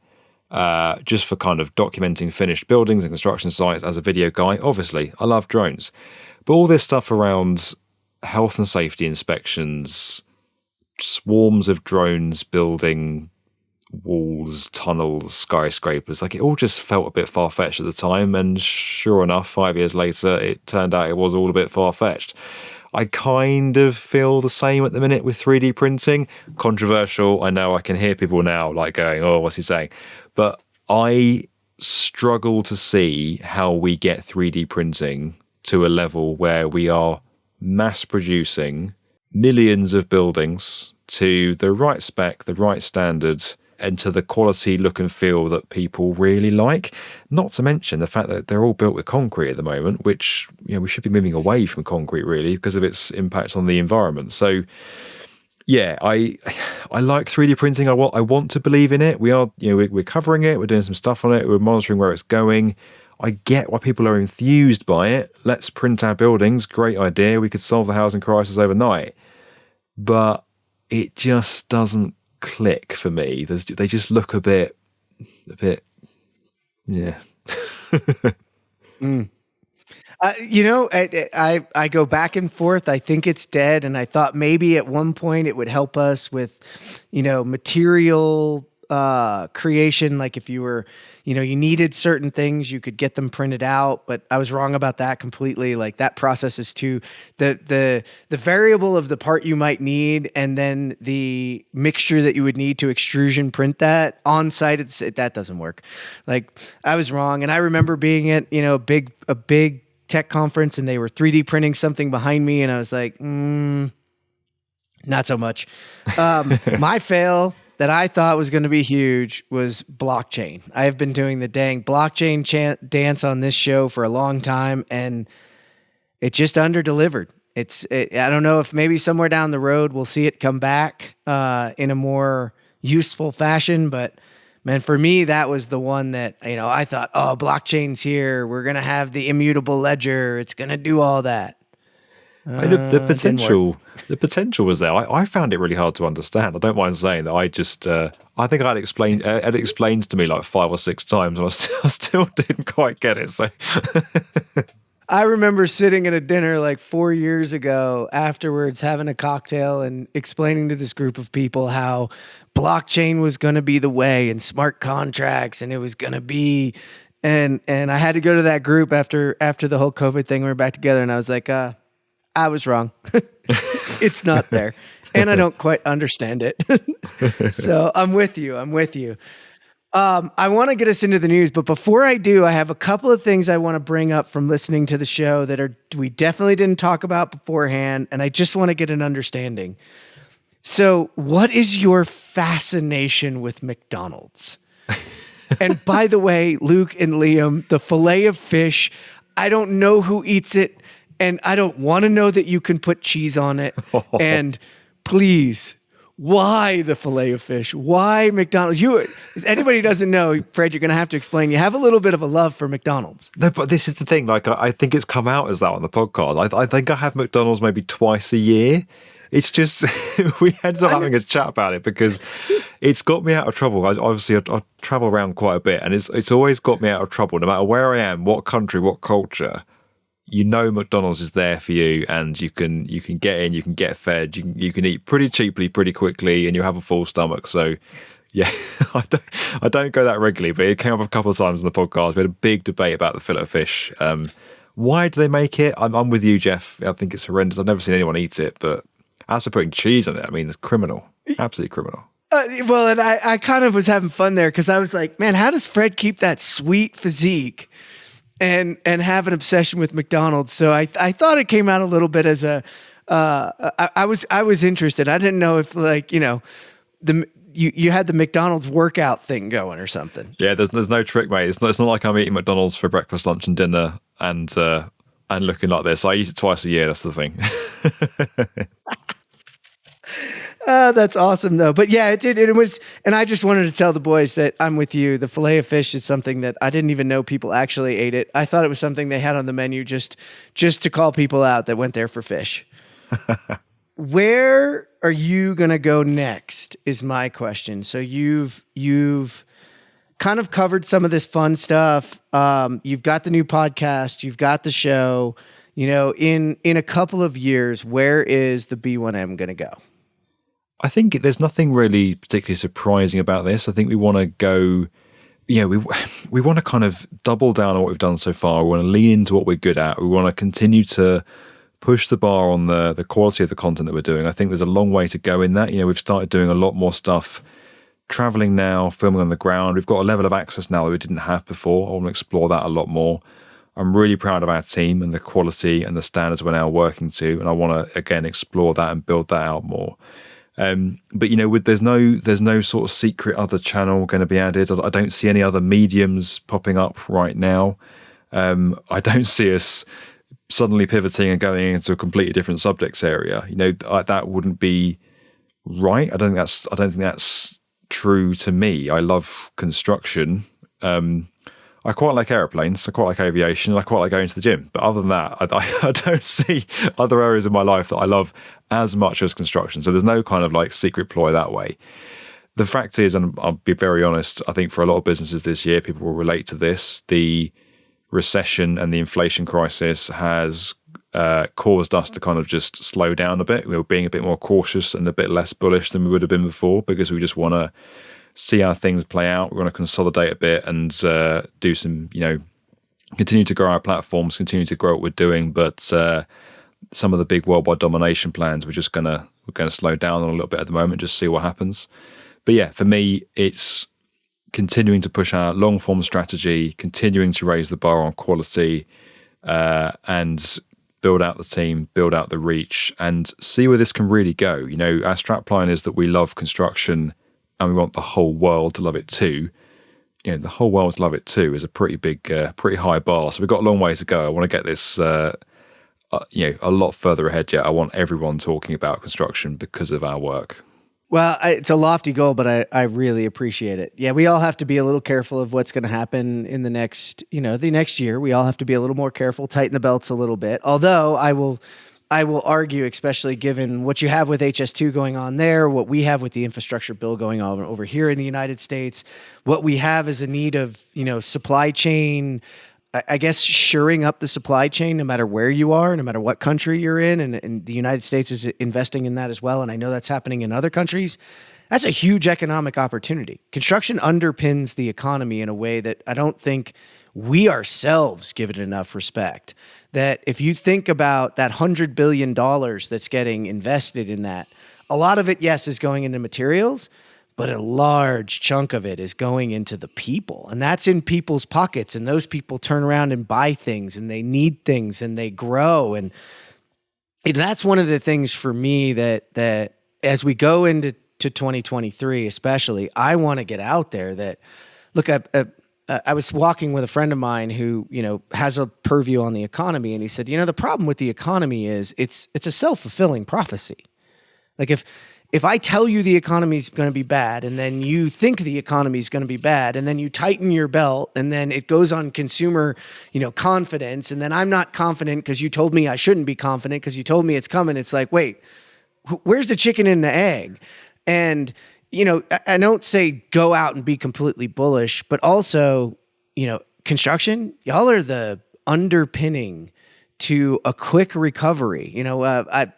Just for kind of documenting finished buildings and construction sites as a video guy. Obviously, I love drones. But all this stuff around health and safety inspections, swarms of drones building walls, tunnels, skyscrapers. Like, it all just felt a bit far-fetched at the time, and sure enough, 5 years later, it turned out it was all a bit far-fetched. I kind of feel the same at the minute with 3D printing. Controversial, I know. I can hear people now like going, oh, what's he saying? But I struggle to see how we get 3D printing to a level where we are mass producing millions of buildings to the right spec, the right standards, and to the quality, look and feel that people really like. Not to mention the fact that they're all built with concrete at the moment, which, you know, we should be moving away from concrete really because of its impact on the environment. So yeah, I like 3D printing. I want to believe in it. We are, you know, we're covering it. We're doing some stuff on it. We're monitoring where it's going. I get why people are enthused by it. Let's print our buildings. Great idea. We could solve the housing crisis overnight. But it just doesn't click for me. They just look a bit, yeah. You know, I go back and forth. I think it's dead, and I thought maybe at one point it would help us with, you know, material creation. Like if you were, you know, you needed certain things, you could get them printed out. But I was wrong about that completely. Like that process is too the variable of the part you might need, and then the mixture that you would need to extrusion print that on site. That doesn't work. Like I was wrong, and I remember being at, you know, a big tech conference, and they were 3D printing something behind me, and I was like, not so much. My fail that I thought was going to be huge was blockchain. I have been doing the dang blockchain dance on this show for a long time, and it just under-delivered. I don't know if maybe somewhere down the road we'll see it come back in a more useful fashion, but man, for me, that was the one that, you know, I thought, oh, blockchain's here. We're going to have the immutable ledger. It's going to do all that. The potential was there. I found it really hard to understand. I don't mind saying that. I think I'd explained to me like 5 or 6 times, and I still didn't quite get it. So I remember sitting at a dinner like 4 years ago afterwards, having a cocktail and explaining to this group of people how blockchain was going to be the way, and smart contracts, and it was going to be, and I had to go to that group after the whole COVID thing. We were back together, and I was like, I was wrong. It's not there, and I don't quite understand it. So I'm with you. I want to get us into the news, but before I do, I have a couple of things I want to bring up from listening to the show that we definitely didn't talk about beforehand, and I just want to get an understanding. So, what is your fascination with McDonald's? And by the way, Luke and Liam, the Filet-O-Fish, I don't know who eats it, and I don't want to know that you can put cheese on it. And please, why the Filet-O-Fish? Why McDonald's? If anybody doesn't know, Fred, you're going to have to explain. You have a little bit of a love for McDonald's. No, but this is the thing. Like, I think it's come out as that on the podcast. I think I have McDonald's maybe twice a year. It's just, we ended up having a chat about it because it's got me out of trouble. I travel around quite a bit, and it's always got me out of trouble. No matter where I am, what country, what culture, you know, McDonald's is there for you, and you can get in, you can get fed, you can eat pretty cheaply, pretty quickly, and you have a full stomach. So yeah, I don't go that regularly, but it came up a couple of times in the podcast. We had a big debate about the Filet-O-Fish. Why do they make it? I'm with you, Jeff. I think it's horrendous. I've never seen anyone eat it, but as for putting cheese on it, I mean, it's criminal. Absolutely criminal. Well, and I kind of was having fun there because I was like, man, how does Fred keep that sweet physique and have an obsession with McDonald's? So I thought it came out a little bit as I was interested. I didn't know if, like, you know, you had the McDonald's workout thing going or something. Yeah, there's no trick, mate. It's not like I'm eating McDonald's for breakfast, lunch, and dinner, and looking like this. I eat it twice a year. That's the thing. That's awesome, though. But yeah, it did. It was, and I just wanted to tell the boys that I'm with you. The Filet-O-Fish is something that I didn't even know people actually ate it. I thought it was something they had on the menu just to call people out that went there for fish. Where are you gonna go next? Is my question. So you've kind of covered some of this fun stuff. You've got the new podcast. You've got the show. You know, in a couple of years, where is the B1M gonna go? I think there's nothing really particularly surprising about this. I think we want to go, we want to kind of double down on what we've done so far. We want to lean into what we're good at. We want to continue to push the bar on the quality of the content that we're doing. I think there's a long way to go in that. We've started doing a lot more stuff, traveling now, filming on the ground. We've got a level of access now that we didn't have before. I want to explore that a lot more. I'm really proud of our team and the quality and the standards we're now working to, and I want to again explore that and build that out more. But there's no sort of secret other channel going to be added. I don't see any other mediums popping up right now. I don't see us suddenly pivoting and going into a completely different subjects area. That wouldn't be right. I don't think that's true to me. I love construction. I quite like airplanes. I quite like aviation. And I quite like going to the gym. But other than that, I don't see other areas of my life that I love as much as construction. So there's no kind of like secret ploy that way. The fact is, and I'll be very honest, I think for a lot of businesses this year, people will relate to this. The recession and the inflation crisis has caused us to kind of just slow down a bit. We were being a bit more cautious and a bit less bullish than we would have been before, because we just want to see how things play out. We want to consolidate a bit and do some, continue to grow our platforms, continue to grow what we're doing. But some of the big worldwide domination plans, we're going to slow down on a little bit at the moment, just see what happens. But yeah, for me, it's continuing to push our long form strategy, continuing to raise the bar on quality, and build out the team, build out the reach, and see where this can really go. Our strapline is that we love construction and we want the whole world to love it too. The whole world to love it too is a pretty big, pretty high bar. So we've got a long way to go. I want to get this, a lot further ahead yet. I want everyone talking about construction because of our work. Well, it's a lofty goal, but I really appreciate it. Yeah, we all have to be a little careful of what's going to happen in the next year. We all have to be a little more careful, tighten the belts a little bit. Although I will argue, especially given what you have with HS2 going on there, what we have with the infrastructure bill going on over here in the United States, what we have is a need of, supply chain, I guess, shoring up the supply chain, no matter where you are, no matter what country you're in. And the United States is investing in that as well. And I know that's happening in other countries. That's a huge economic opportunity. Construction underpins the economy in a way that I don't think we ourselves give it enough respect. That if you think about that $100 billion that's getting invested in that, a lot of it, yes, is going into materials, but a large chunk of it is going into the people. And that's in people's pockets. And those people turn around and buy things, and they need things, and they grow. And that's one of the things for me that as we go into 2023, especially, I want to get out there that, look, I was walking with a friend of mine who, has a purview on the economy, and he said, the problem with the economy is it's a self-fulfilling prophecy. Like if I tell you the economy's going to be bad, and then you think the economy's going to be bad, and then you tighten your belt, and then it goes on consumer, confidence, and then I'm not confident because you told me I shouldn't be confident because you told me it's coming. It's like, wait, where's the chicken and the egg? And I don't say go out and be completely bullish, but also, construction, y'all are the underpinning to a quick recovery.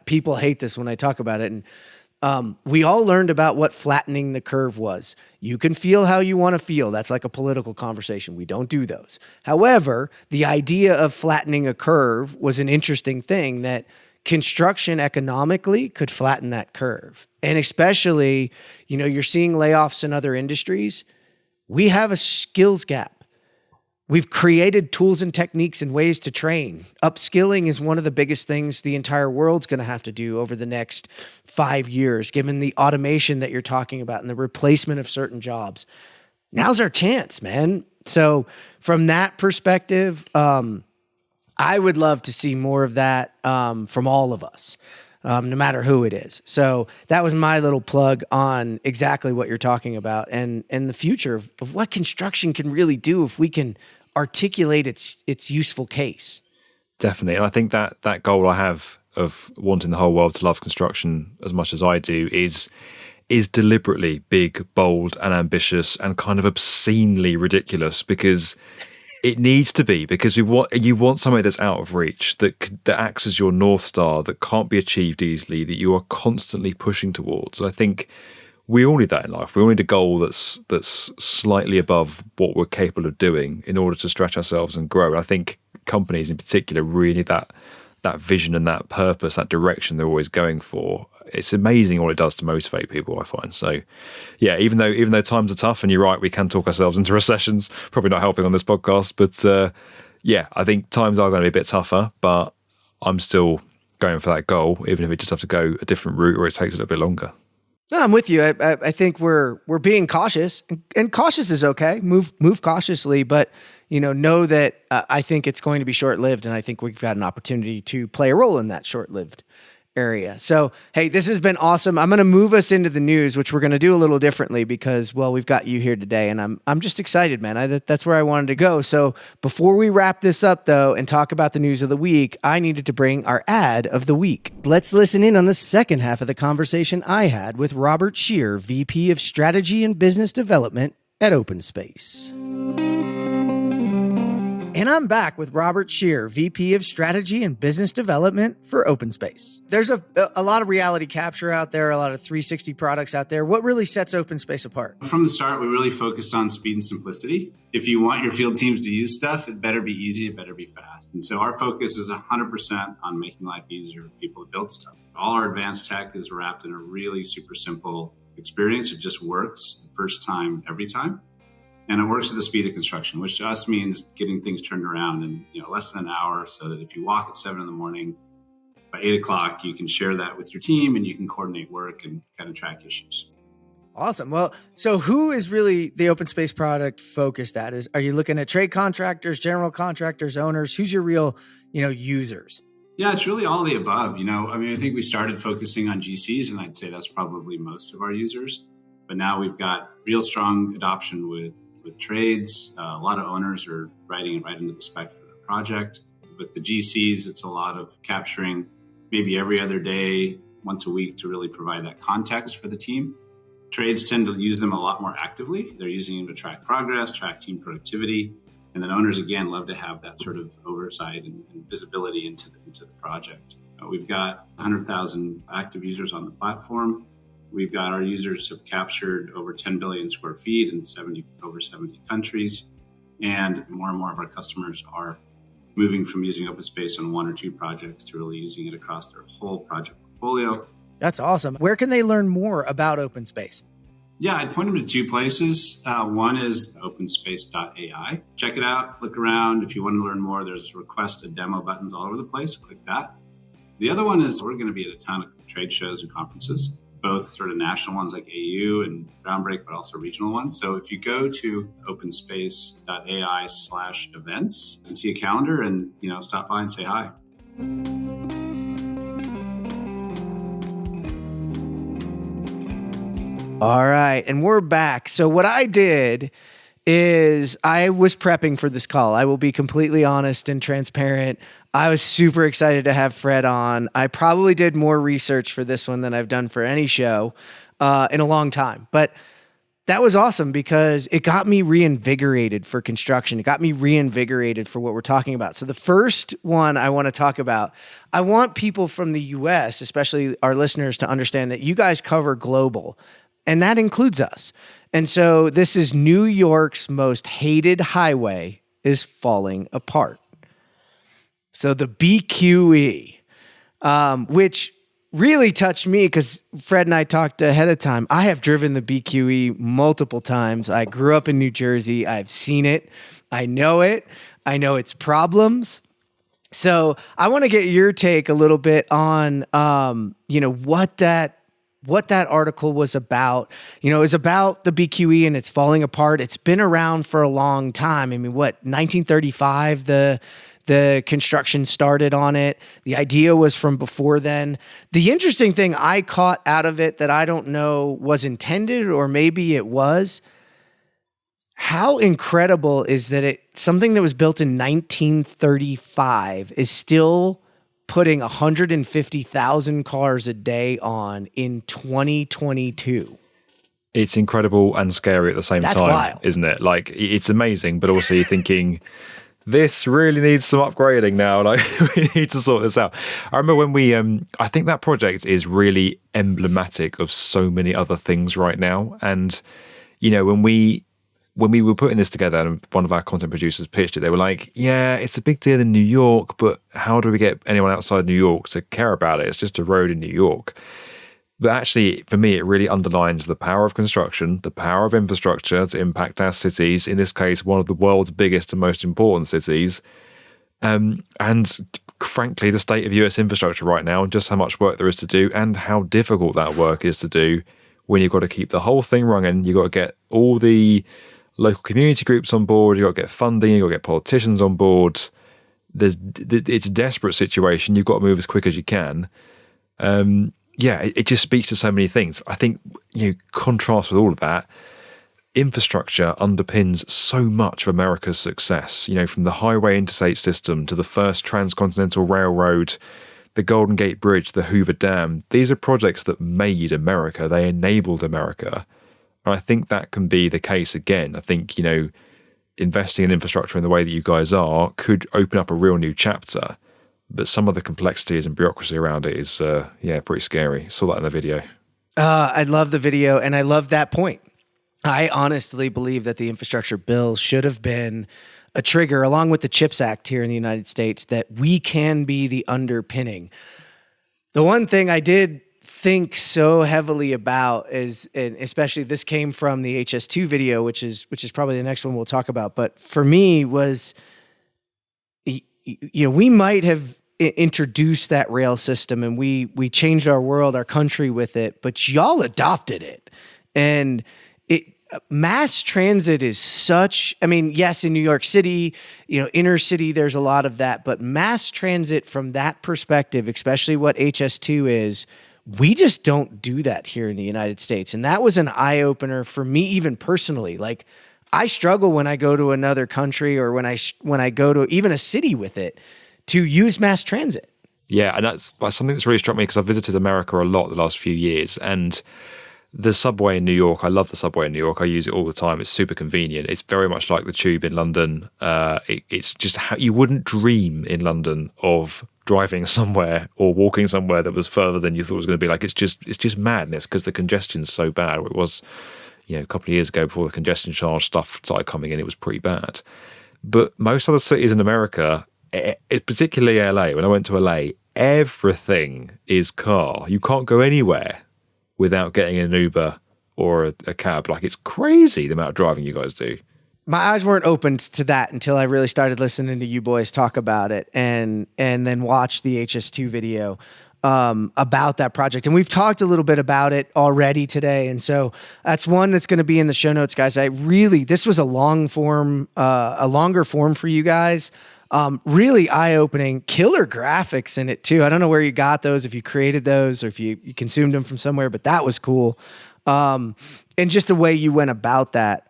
People hate this when I talk about it. And we all learned about what flattening the curve was. You can feel how you want to feel. That's like a political conversation. We don't do those. However, the idea of flattening a curve was an interesting thing, that construction economically could flatten that curve. And especially, you're seeing layoffs in other industries. We have a skills gap. We've created tools and techniques and ways to train. Upskilling is one of the biggest things the entire world's going to have to do over the next 5 years, given the automation that you're talking about and the replacement of certain jobs. Now's our chance, man. So from that perspective, I would love to see more of that from all of us, no matter who it is. So that was my little plug on exactly what you're talking about, and the future of what construction can really do if we can articulate its useful case. Definitely. And I think that goal I have of wanting the whole world to love construction as much as I do is deliberately big, bold, and ambitious, and kind of obscenely ridiculous, because It needs to be, because you want somewhere that's out of reach, that acts as your North Star, that can't be achieved easily, that you are constantly pushing towards. And I think we all need that in life. We all need a goal that's slightly above what we're capable of doing in order to stretch ourselves and grow. And I think companies in particular really need that vision and that purpose, that direction they're always going for. It's amazing what it does to motivate people, I find. So yeah, even though times are tough, and you're right, we can talk ourselves into recessions, probably not helping on this podcast, but yeah, I think times are going to be a bit tougher, but I'm still going for that goal, even if we just have to go a different route or it takes a little bit longer. No, I'm with you. I think we're being cautious, and cautious is okay. Move cautiously, but know that I think it's going to be short-lived, and I think we've got an opportunity to play a role in that short-lived area. So, hey, this has been awesome. I'm going to move us into the news, which we're going to do a little differently because, well, we've got you here today, and I'm just excited, man. That's where I wanted to go. So before we wrap this up, though, and talk about the news of the week, I needed to bring our ad of the week. Let's listen in on the second half of the conversation I had with Robert Scheer, VP of Strategy and Business Development at OpenSpace. And I'm back with Robert Scheer, VP of Strategy and Business Development for OpenSpace. There's a lot of reality capture out there, a lot of 360 products out there. What really sets OpenSpace apart? From the start, we really focused on speed and simplicity. If you want your field teams to use stuff, it better be easy, it better be fast. And so our focus is 100% on making life easier for people to build stuff. All our advanced tech is wrapped in a really super simple experience. It just works the first time, every time. And it works at the speed of construction, which to us means getting things turned around in less than an hour, so that if you walk at 7 a.m, by 8 o'clock, you can share that with your team and you can coordinate work and kind of track issues. Awesome. Well, so who is really the OpenSpace product focused at? Are you looking at trade contractors, general contractors, owners? Who's your real, users? Yeah, it's really all of the above. I think we started focusing on GCs, and I'd say that's probably most of our users. But now we've got real strong adoption with trades. A lot of owners are writing it right into the spec for their project. With the GCs, it's a lot of capturing maybe every other day, once a week, to really provide that context for the team. Trades tend to use them a lot more actively. They're using them to track progress, track team productivity. And then owners, again, love to have that sort of oversight and visibility into the project. We've got 100,000 active users on the platform. We've got our users have captured over 10 billion square feet in over 70 countries. And more of our customers are moving from using OpenSpace on 1 or 2 projects to really using it across their whole project portfolio. That's awesome. Where can they learn more about OpenSpace? Yeah, I'd point them to 2 places. One is openspace.ai. Check it out, look around. If you want to learn more, there's request a demo buttons all over the place. Click that. The other one is we're going to be at a ton of trade shows and conferences, both sort of national ones like AU and Groundbreak, but also regional ones. So if you go to openspace.ai/events and see a calendar and, stop by and say hi. All right. And we're back. So what I did is I was prepping for this call. I will be completely honest and transparent. I was super excited to have Fred on. I probably did more research for this one than I've done for any show in a long time. But that was awesome because it got me reinvigorated for construction. It got me reinvigorated for what we're talking about. So the first one I want to talk about, I want people from the US, especially our listeners, to understand that you guys cover global, and that includes us. And so this is New York's most hated highway is falling apart. So the BQE, which really touched me because Fred and I talked ahead of time. I have driven the BQE multiple times. I grew up in New Jersey. I've seen it. I know it. I know its problems. So I want to get your take a little bit on, what that article was about. It was about the BQE and it's falling apart. It's been around for a long time. 1935, the construction started on it. The idea was from before then. The interesting thing I caught out of it that I don't know was intended, or maybe it was, how incredible is that something that was built in 1935 is still putting 150,000 cars a day on in 2022. It's incredible and scary at the same That's time, wild. isn't it? Like, it's amazing, but also you're thinking, this really needs some upgrading now. Like, we need to sort this out. I remember when we, I think that project is really emblematic of so many other things right now. And, you know, when we were putting this together and one of our content producers pitched it, they were like, yeah, it's a big deal in New York, but how do we get anyone outside New York to care about it? It's just a road in New York. But actually, for me, it really underlines the power of construction, the power of infrastructure to impact our cities, in this case, one of the world's biggest and most important cities. And frankly, the state of US infrastructure right now, and just how much work there is to do and how difficult that work is to do when you've got to keep the whole thing running. You've got to get all the local community groups on board, you've got to get funding, you've got to get politicians on board. It's a desperate situation. You've got to move as quick as you can. It just speaks to so many things. I think, you know, contrast with all of that, infrastructure underpins so much of America's success, you know, from the highway interstate system to the first transcontinental railroad, the Golden Gate Bridge, the Hoover Dam. These are projects that made America. They enabled America. And I think that can be the case again. I think, you know, investing in infrastructure in the way that you guys are could open up a real new chapter. But some of the complexities and bureaucracy around it is, pretty scary. Saw that in the video. I love the video, and I love that point. I honestly believe that the infrastructure bill should have been a trigger, along with the CHIPS Act here in the United States, that we can be the underpinning. The one thing I did think so heavily about is, and especially this came from the HS2 video, which is probably the next one we'll talk about, but for me was, you know, we might have introduced that rail system and we changed our world, our country with it, but y'all adopted it. And mass transit is such, I mean, yes, in New York City, you know, inner city, there's a lot of that, but mass transit from that perspective, especially what HS2 is, we just don't do that here in the United States. And that was an eye opener for me, even personally. Like, I struggle when I go to another country or when I go to even a city with it to use mass transit. Yeah, and that's something that's really struck me because I've visited America a lot the last few years, and the subway in New York, I love the subway in New York. I use it all the time. It's super convenient. It's very much like the tube in London. It's just how you wouldn't dream in London of driving somewhere or walking somewhere that was further than you thought it was going to be. Like, it's just madness because the congestion's so bad. It was, you know, a couple of years ago before the congestion charge stuff started coming in, it was pretty bad. But most other cities in America, particularly LA, when I went to LA, everything is car. You can't go anywhere without getting an Uber or a cab. Like, it's crazy the amount of driving you guys do. My eyes weren't opened to that until I really started listening to you boys talk about it and then watch the HS2 video about that project. And we've talked a little bit about it already today. And so that's one that's going to be in the show notes, guys. This was a longer form for you guys. Really eye-opening, killer graphics in it too. I don't know where you got those, if you created those or if you consumed them from somewhere, but that was cool. And just the way you went about that.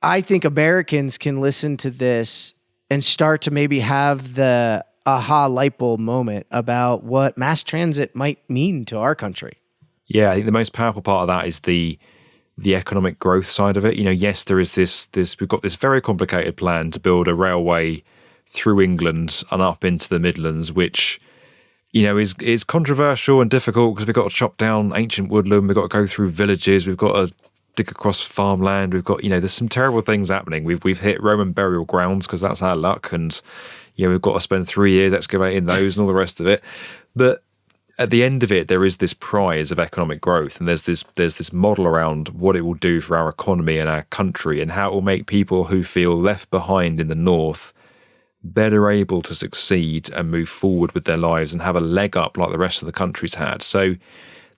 I think Americans can listen to this and start to maybe have the aha light bulb moment about what mass transit might mean to our country. Yeah, I think the most powerful part of that is the economic growth side of it. You know, yes, there is this we've got this very complicated plan to build a railway through England and up into the Midlands, which, you know, is controversial and difficult because we've got to chop down ancient woodland, we've got to go through villages, we've got to dig across farmland, we've got, you know, there's some terrible things happening. We've hit Roman burial grounds because that's our luck, and, you know, we've got to spend 3 years excavating those and all the rest of it. But at the end of it, there is this prize of economic growth, and there's this model around what it will do for our economy and our country, and how it will make people who feel left behind in the north better able to succeed and move forward with their lives and have a leg up like the rest of the country's had. So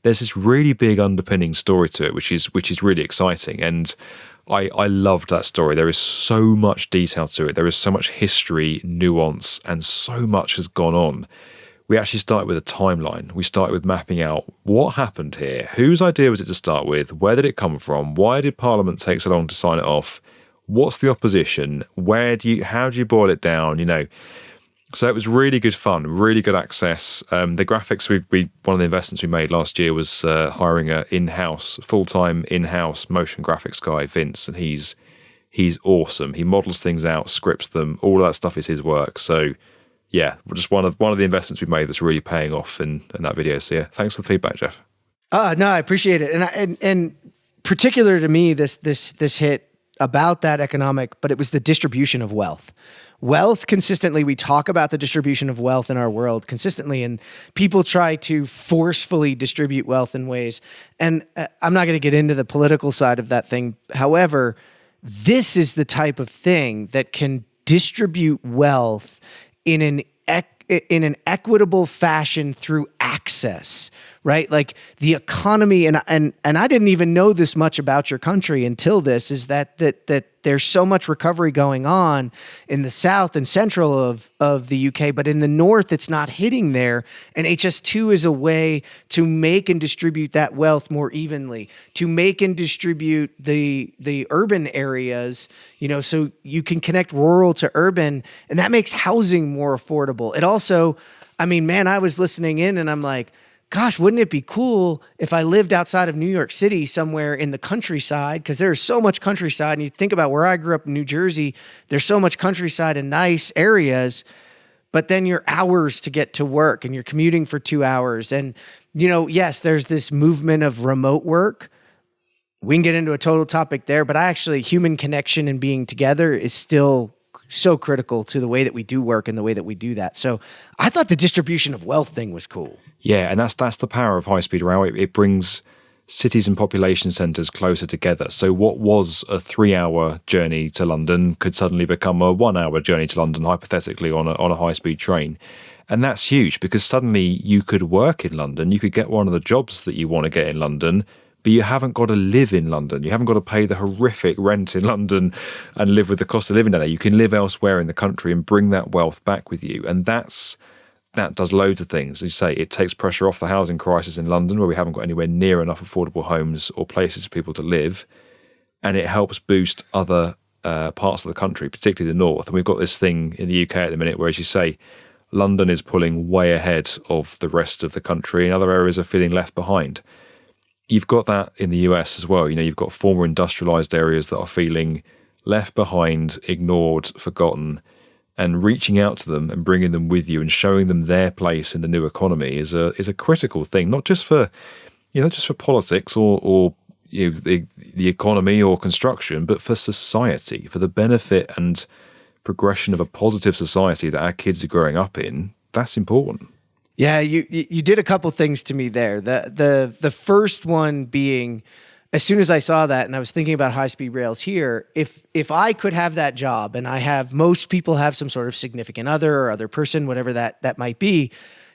there's this really big underpinning story to it, which is really exciting. And I loved that story. There is so much detail to it. There is so much history, nuance, and so much has gone on. We actually started with a timeline. We started with mapping out what happened here. Whose idea was it to start with? Where did it come from? Why did Parliament take so long to sign it off? What's the opposition? How do you boil it down? You know, So it was really good fun, really good access. The graphics, one of the investments we made last year was hiring a full-time in-house motion graphics guy, Vince, and he's awesome. He models things out, scripts them, all of that stuff is his work. So yeah, just one of the investments we made that's really paying off in that video. So yeah, thanks for the feedback, Jeff. No, I appreciate it, and particular to me, this hit about that economic, but it was the distribution of wealth. Wealth consistently, we talk about the distribution of wealth in our world consistently, and people try to forcefully distribute wealth in ways. And I'm not going to get into the political side of that thing. However, this is the type of thing that can distribute wealth in an equitable fashion through access, right? Like the economy, and I didn't even know this much about your country until this, is that there's so much recovery going on in the south and central of the UK, but in the north, it's not hitting there. And HS2 is a way to make and distribute that wealth more evenly, to make and distribute the urban areas, so you can connect rural to urban, and that makes housing more affordable. It also, I was listening in and I'm like, gosh, wouldn't it be cool if I lived outside of New York City somewhere in the countryside? Because there's so much countryside. And you think about where I grew up in New Jersey, there's so much countryside and nice areas, but then you're hours to get to work and you're commuting for 2 hours. And, yes, there's this movement of remote work. We can get into a total topic there, but human connection and being together is still so critical to the way that we do work and the way that we do that. So I thought the distribution of wealth thing was cool. Yeah, and that's the power of high-speed rail. It brings cities and population centres closer together. So what was a 3-hour journey to London could suddenly become a 1-hour journey to London, hypothetically, on a high-speed train. And that's huge because suddenly you could work in London. You could get one of the jobs that you want to get in London, but you haven't got to live in London. You haven't got to pay the horrific rent in London and live with the cost of living down there. You can live elsewhere in the country and bring that wealth back with you. And that does loads of things. As you say, it takes pressure off the housing crisis in London, where we haven't got anywhere near enough affordable homes or places for people to live. And it helps boost other parts of the country, particularly the north. And we've got this thing in the UK at the minute where, as you say, London is pulling way ahead of the rest of the country and other areas are feeling left behind. You've got that in the US as well. You've got former industrialized areas that are feeling left behind, ignored, forgotten, and reaching out to them and bringing them with you and showing them their place in the new economy is a critical thing, not just for politics or the economy or construction, but for society, for the benefit and progression of a positive society that our kids are growing up in. That's important. Yeah, you did a couple things to me there. The first one being, as soon as I saw that and I was thinking about high-speed rails here, if I could have that job, and most people have some sort of significant other or other person, whatever that might be.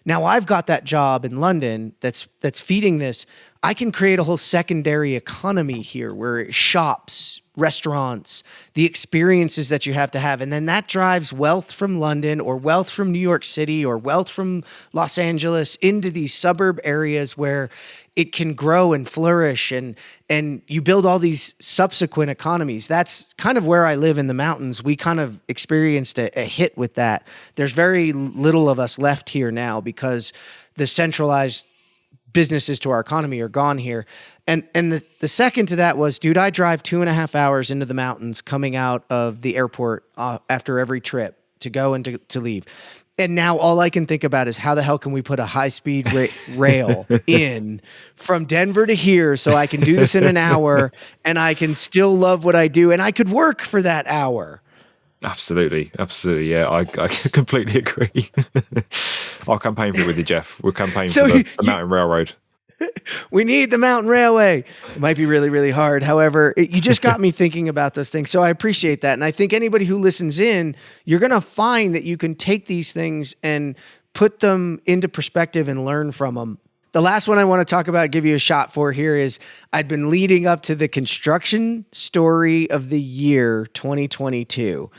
Now I've got that job in London that's feeding this. I can create a whole secondary economy here where shops, restaurants, the experiences that you have to have. And then that drives wealth from London or wealth from New York City or wealth from Los Angeles into these suburb areas where it can grow and flourish, and you build all these subsequent economies. That's kind of where I live in the mountains. We kind of experienced a hit with that. There's very little of us left here now because the centralized businesses to our economy are gone here. And the second to that was, dude, I drive 2.5 hours into the mountains coming out of the airport after every trip to go and to leave. And now all I can think about is how the hell can we put a high-speed rail in from Denver to here so I can do this in an hour and I can still love what I do and I could work for that hour. Absolutely. Yeah, I completely agree. I'll campaign for it with you, Jeff. We'll campaign for the Mountain Railroad. We need the Mountain Railway. It might be really, really hard. However, you just got me thinking about those things. So I appreciate that. And I think anybody who listens in, you're going to find that you can take these things and put them into perspective and learn from them. The last one I want to talk about, give you a shot for here is I'd been leading up to the construction story of the year 2022.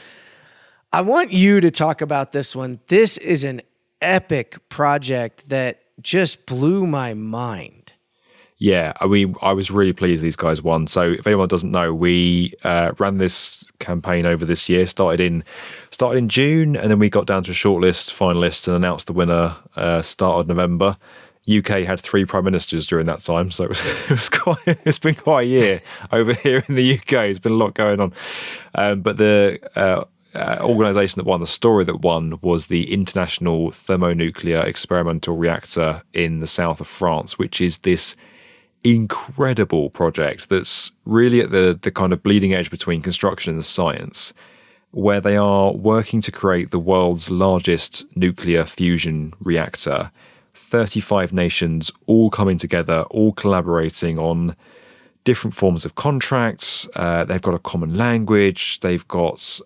I want you to talk about this one. This is an epic project that just blew my mind. Yeah, I mean, I was really pleased these guys won. So if anyone doesn't know, we ran this campaign over this year, started in June, and then we got down to a shortlist, finalists, and announced the winner start of November. UK had 3 prime ministers during that time, so it's been quite a year over here in the UK. There's been a lot going on, but the organisation that won, the story that won, was the International Thermonuclear Experimental Reactor in the south of France, which is this incredible project that's really at the kind of bleeding edge between construction and science, where they are working to create the world's largest nuclear fusion reactor. 35 nations all coming together, all collaborating on different forms of contracts. They've got a common language. They've got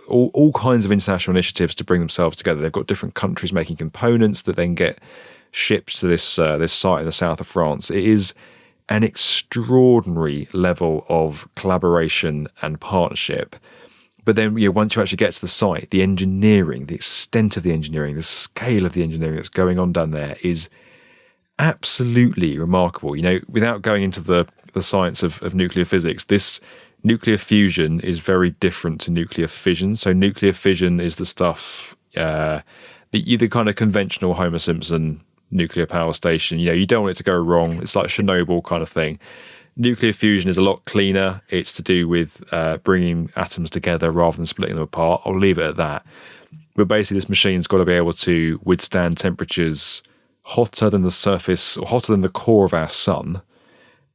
all kinds of international initiatives to bring themselves together. They've got different countries making components that then get shipped to this site in the south of France. It is an extraordinary level of collaboration and partnership. But then, once you actually get to the site, the engineering, the extent of the engineering, the scale of the engineering that's going on down there is absolutely remarkable. Without going into the science of nuclear physics, this nuclear fusion is very different to nuclear fission. So nuclear fission is the stuff, the kind of conventional Homer Simpson nuclear power station. You don't want it to go wrong. It's like Chernobyl kind of thing. Nuclear fusion is a lot cleaner. It's to do with bringing atoms together rather than splitting them apart. I'll leave it at that. But basically, this machine's got to be able to withstand temperatures hotter than the surface or hotter than the core of our sun.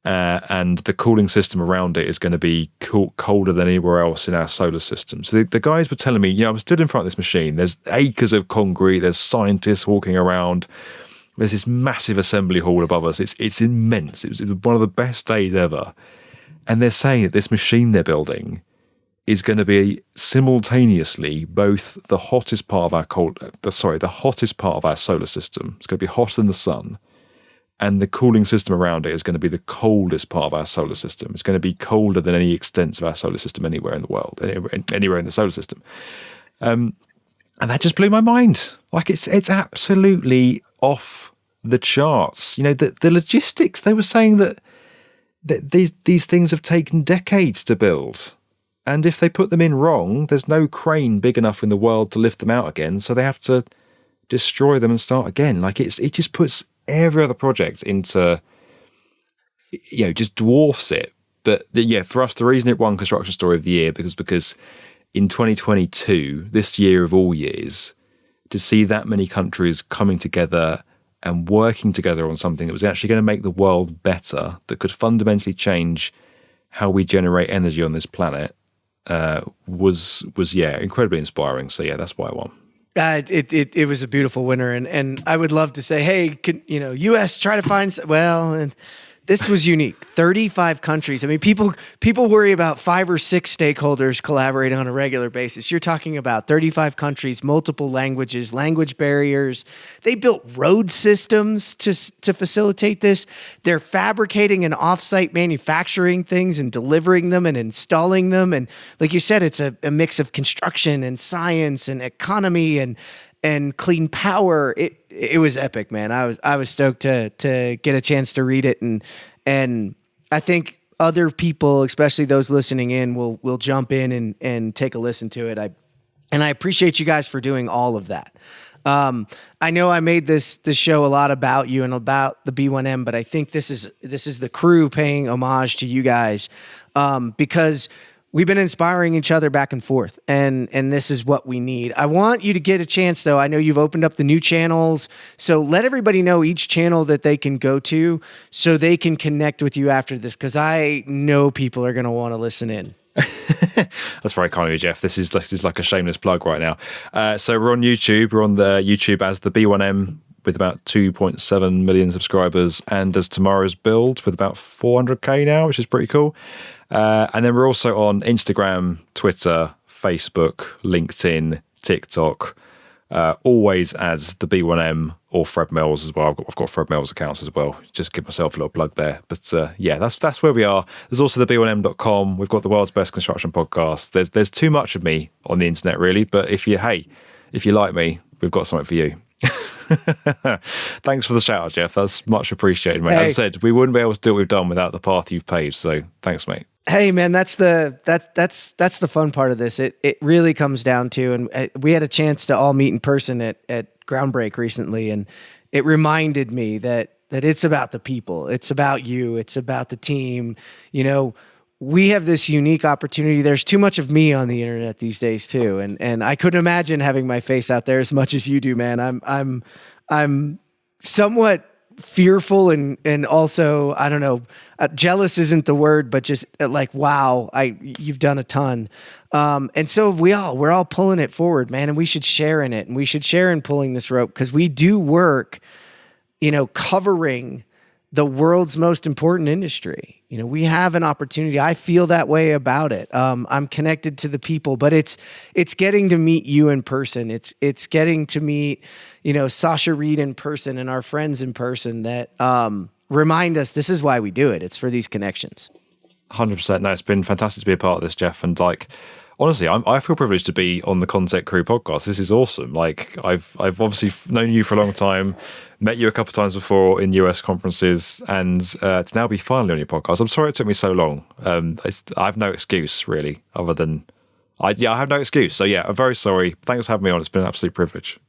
And the cooling system around it is going to be colder than anywhere else in our solar system. So the guys were telling me, I'm stood in front of this machine. There's acres of concrete. There's scientists walking around. There's this massive assembly hall above us. It's immense. It was one of the best days ever. And they're saying that this machine they're building is going to be simultaneously both the hottest part of the hottest part of our solar system. It's going to be hotter than the sun. And the cooling system around it is going to be the coldest part of our solar system. It's going to be colder than any extent of our solar system anywhere in the world, anywhere in the solar system. And that just blew my mind. Like it's absolutely off the charts. The logistics, they were saying that these things have taken decades to build. And if they put them in wrong, there's no crane big enough in the world to lift them out again. So they have to destroy them and start again. Like it just puts every other project into, just dwarfs it. But for us, the reason it won Construction Story of the Year because in 2022, this year of all years, to see that many countries coming together and working together on something that was actually going to make the world better, that could fundamentally change how we generate energy on this planet, was incredibly inspiring. So that's why I won. It was a beautiful winner, and I would love to say, hey, U.S. try to find and this was unique. 35 countries. I mean, people worry about 5 or 6 stakeholders collaborating on a regular basis. You're talking about 35 countries, multiple languages, language barriers. They built road systems to facilitate this. They're fabricating and offsite manufacturing things and delivering them and installing them. And like you said, it's a mix of construction and science and economy and clean power. It was epic, man. I was stoked to get a chance to read it, and I think other people, especially those listening in, will jump in and take a listen to it. I appreciate you guys for doing all of that. I know I made this show a lot about you and about the B1M, but I think this is the crew paying homage to you guys, because we've been inspiring each other back and forth, and this is what we need. I want you to get a chance, though. I know you've opened up the new channels, so let everybody know each channel that they can go to so they can connect with you after this, because I know people are going to want to listen in. That's very kind of you, Jeff. This is like a shameless plug right now. So we're on YouTube. We're on the YouTube as the B1M with about 2.7 million subscribers, and as TomorrowsBuild with about 400k now, which is pretty cool. And then we're also on Instagram, Twitter, Facebook, LinkedIn, TikTok, always as the B1M or Fred Mills as well. I've got Fred Mills accounts as well. Just give myself a little plug there. But that's where we are. There's also the B1M.com. We've got the world's best construction podcast. There's too much of me on the internet, really. But if you like me, we've got something for you. Thanks for the shout out, Jeff. That's much appreciated, mate. Hey. As I said, we wouldn't be able to do what we've done without the path you've paved. So thanks, mate. Hey man, that's the fun part of this. It really comes down to, and we had a chance to all meet in person at Groundbreak recently, and it reminded me that it's about the people, it's about you, it's about the team. You know, we have this unique opportunity. There's too much of me on the internet these days too, and I couldn't imagine having my face out there as much as you do, man. I'm somewhat fearful and also, I don't know, jealous isn't the word, but just like, wow, you've done a ton. And so we're all pulling it forward, man, and we should share in it, and we should share in pulling this rope, because we do work, you know, covering the world's most important industry. You know, we have an opportunity. I feel that way about it. I'm connected to the people, but it's getting to meet you in person. It's getting to meet, you know, Sasha Reed in person and our friends in person that remind us this is why we do it. It's for these connections. 100%. No, it's been fantastic to be a part of this, Jeff. And like, honestly, I feel privileged to be on the ConTech Crew podcast. This is awesome. Like, I've obviously known you for a long time, met you a couple of times before in US conferences, and to now be finally on your podcast. I'm sorry it took me so long. I have no excuse really, other than I have no excuse. So yeah, I'm very sorry. Thanks for having me on. It's been an absolute privilege.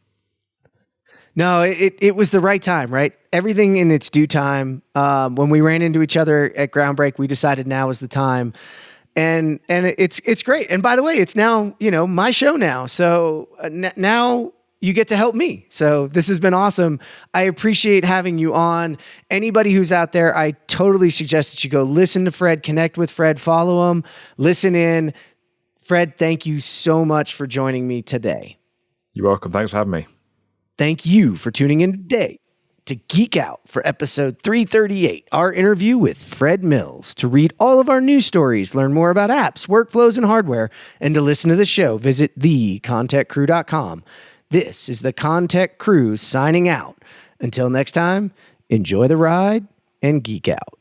No, it was the right time, right? Everything in its due time. When we ran into each other at Groundbreak, we decided now was the time. And it's great. And by the way, it's now, you know, my show now. So now you get to help me. So this has been awesome. I appreciate having you on. Anybody who's out there, I totally suggest that you go listen to Fred, connect with Fred, follow him, listen in. Fred, thank you so much for joining me today. You're welcome. Thanks for having me. Thank you for tuning in today to geek out for episode 338, our interview with Fred Mills. To read all of our news stories, learn more about apps, workflows, and hardware, and to listen to the show, visit thecontechcrew.com. This is the ConTech Crew signing out. Until next time, enjoy the ride and geek out.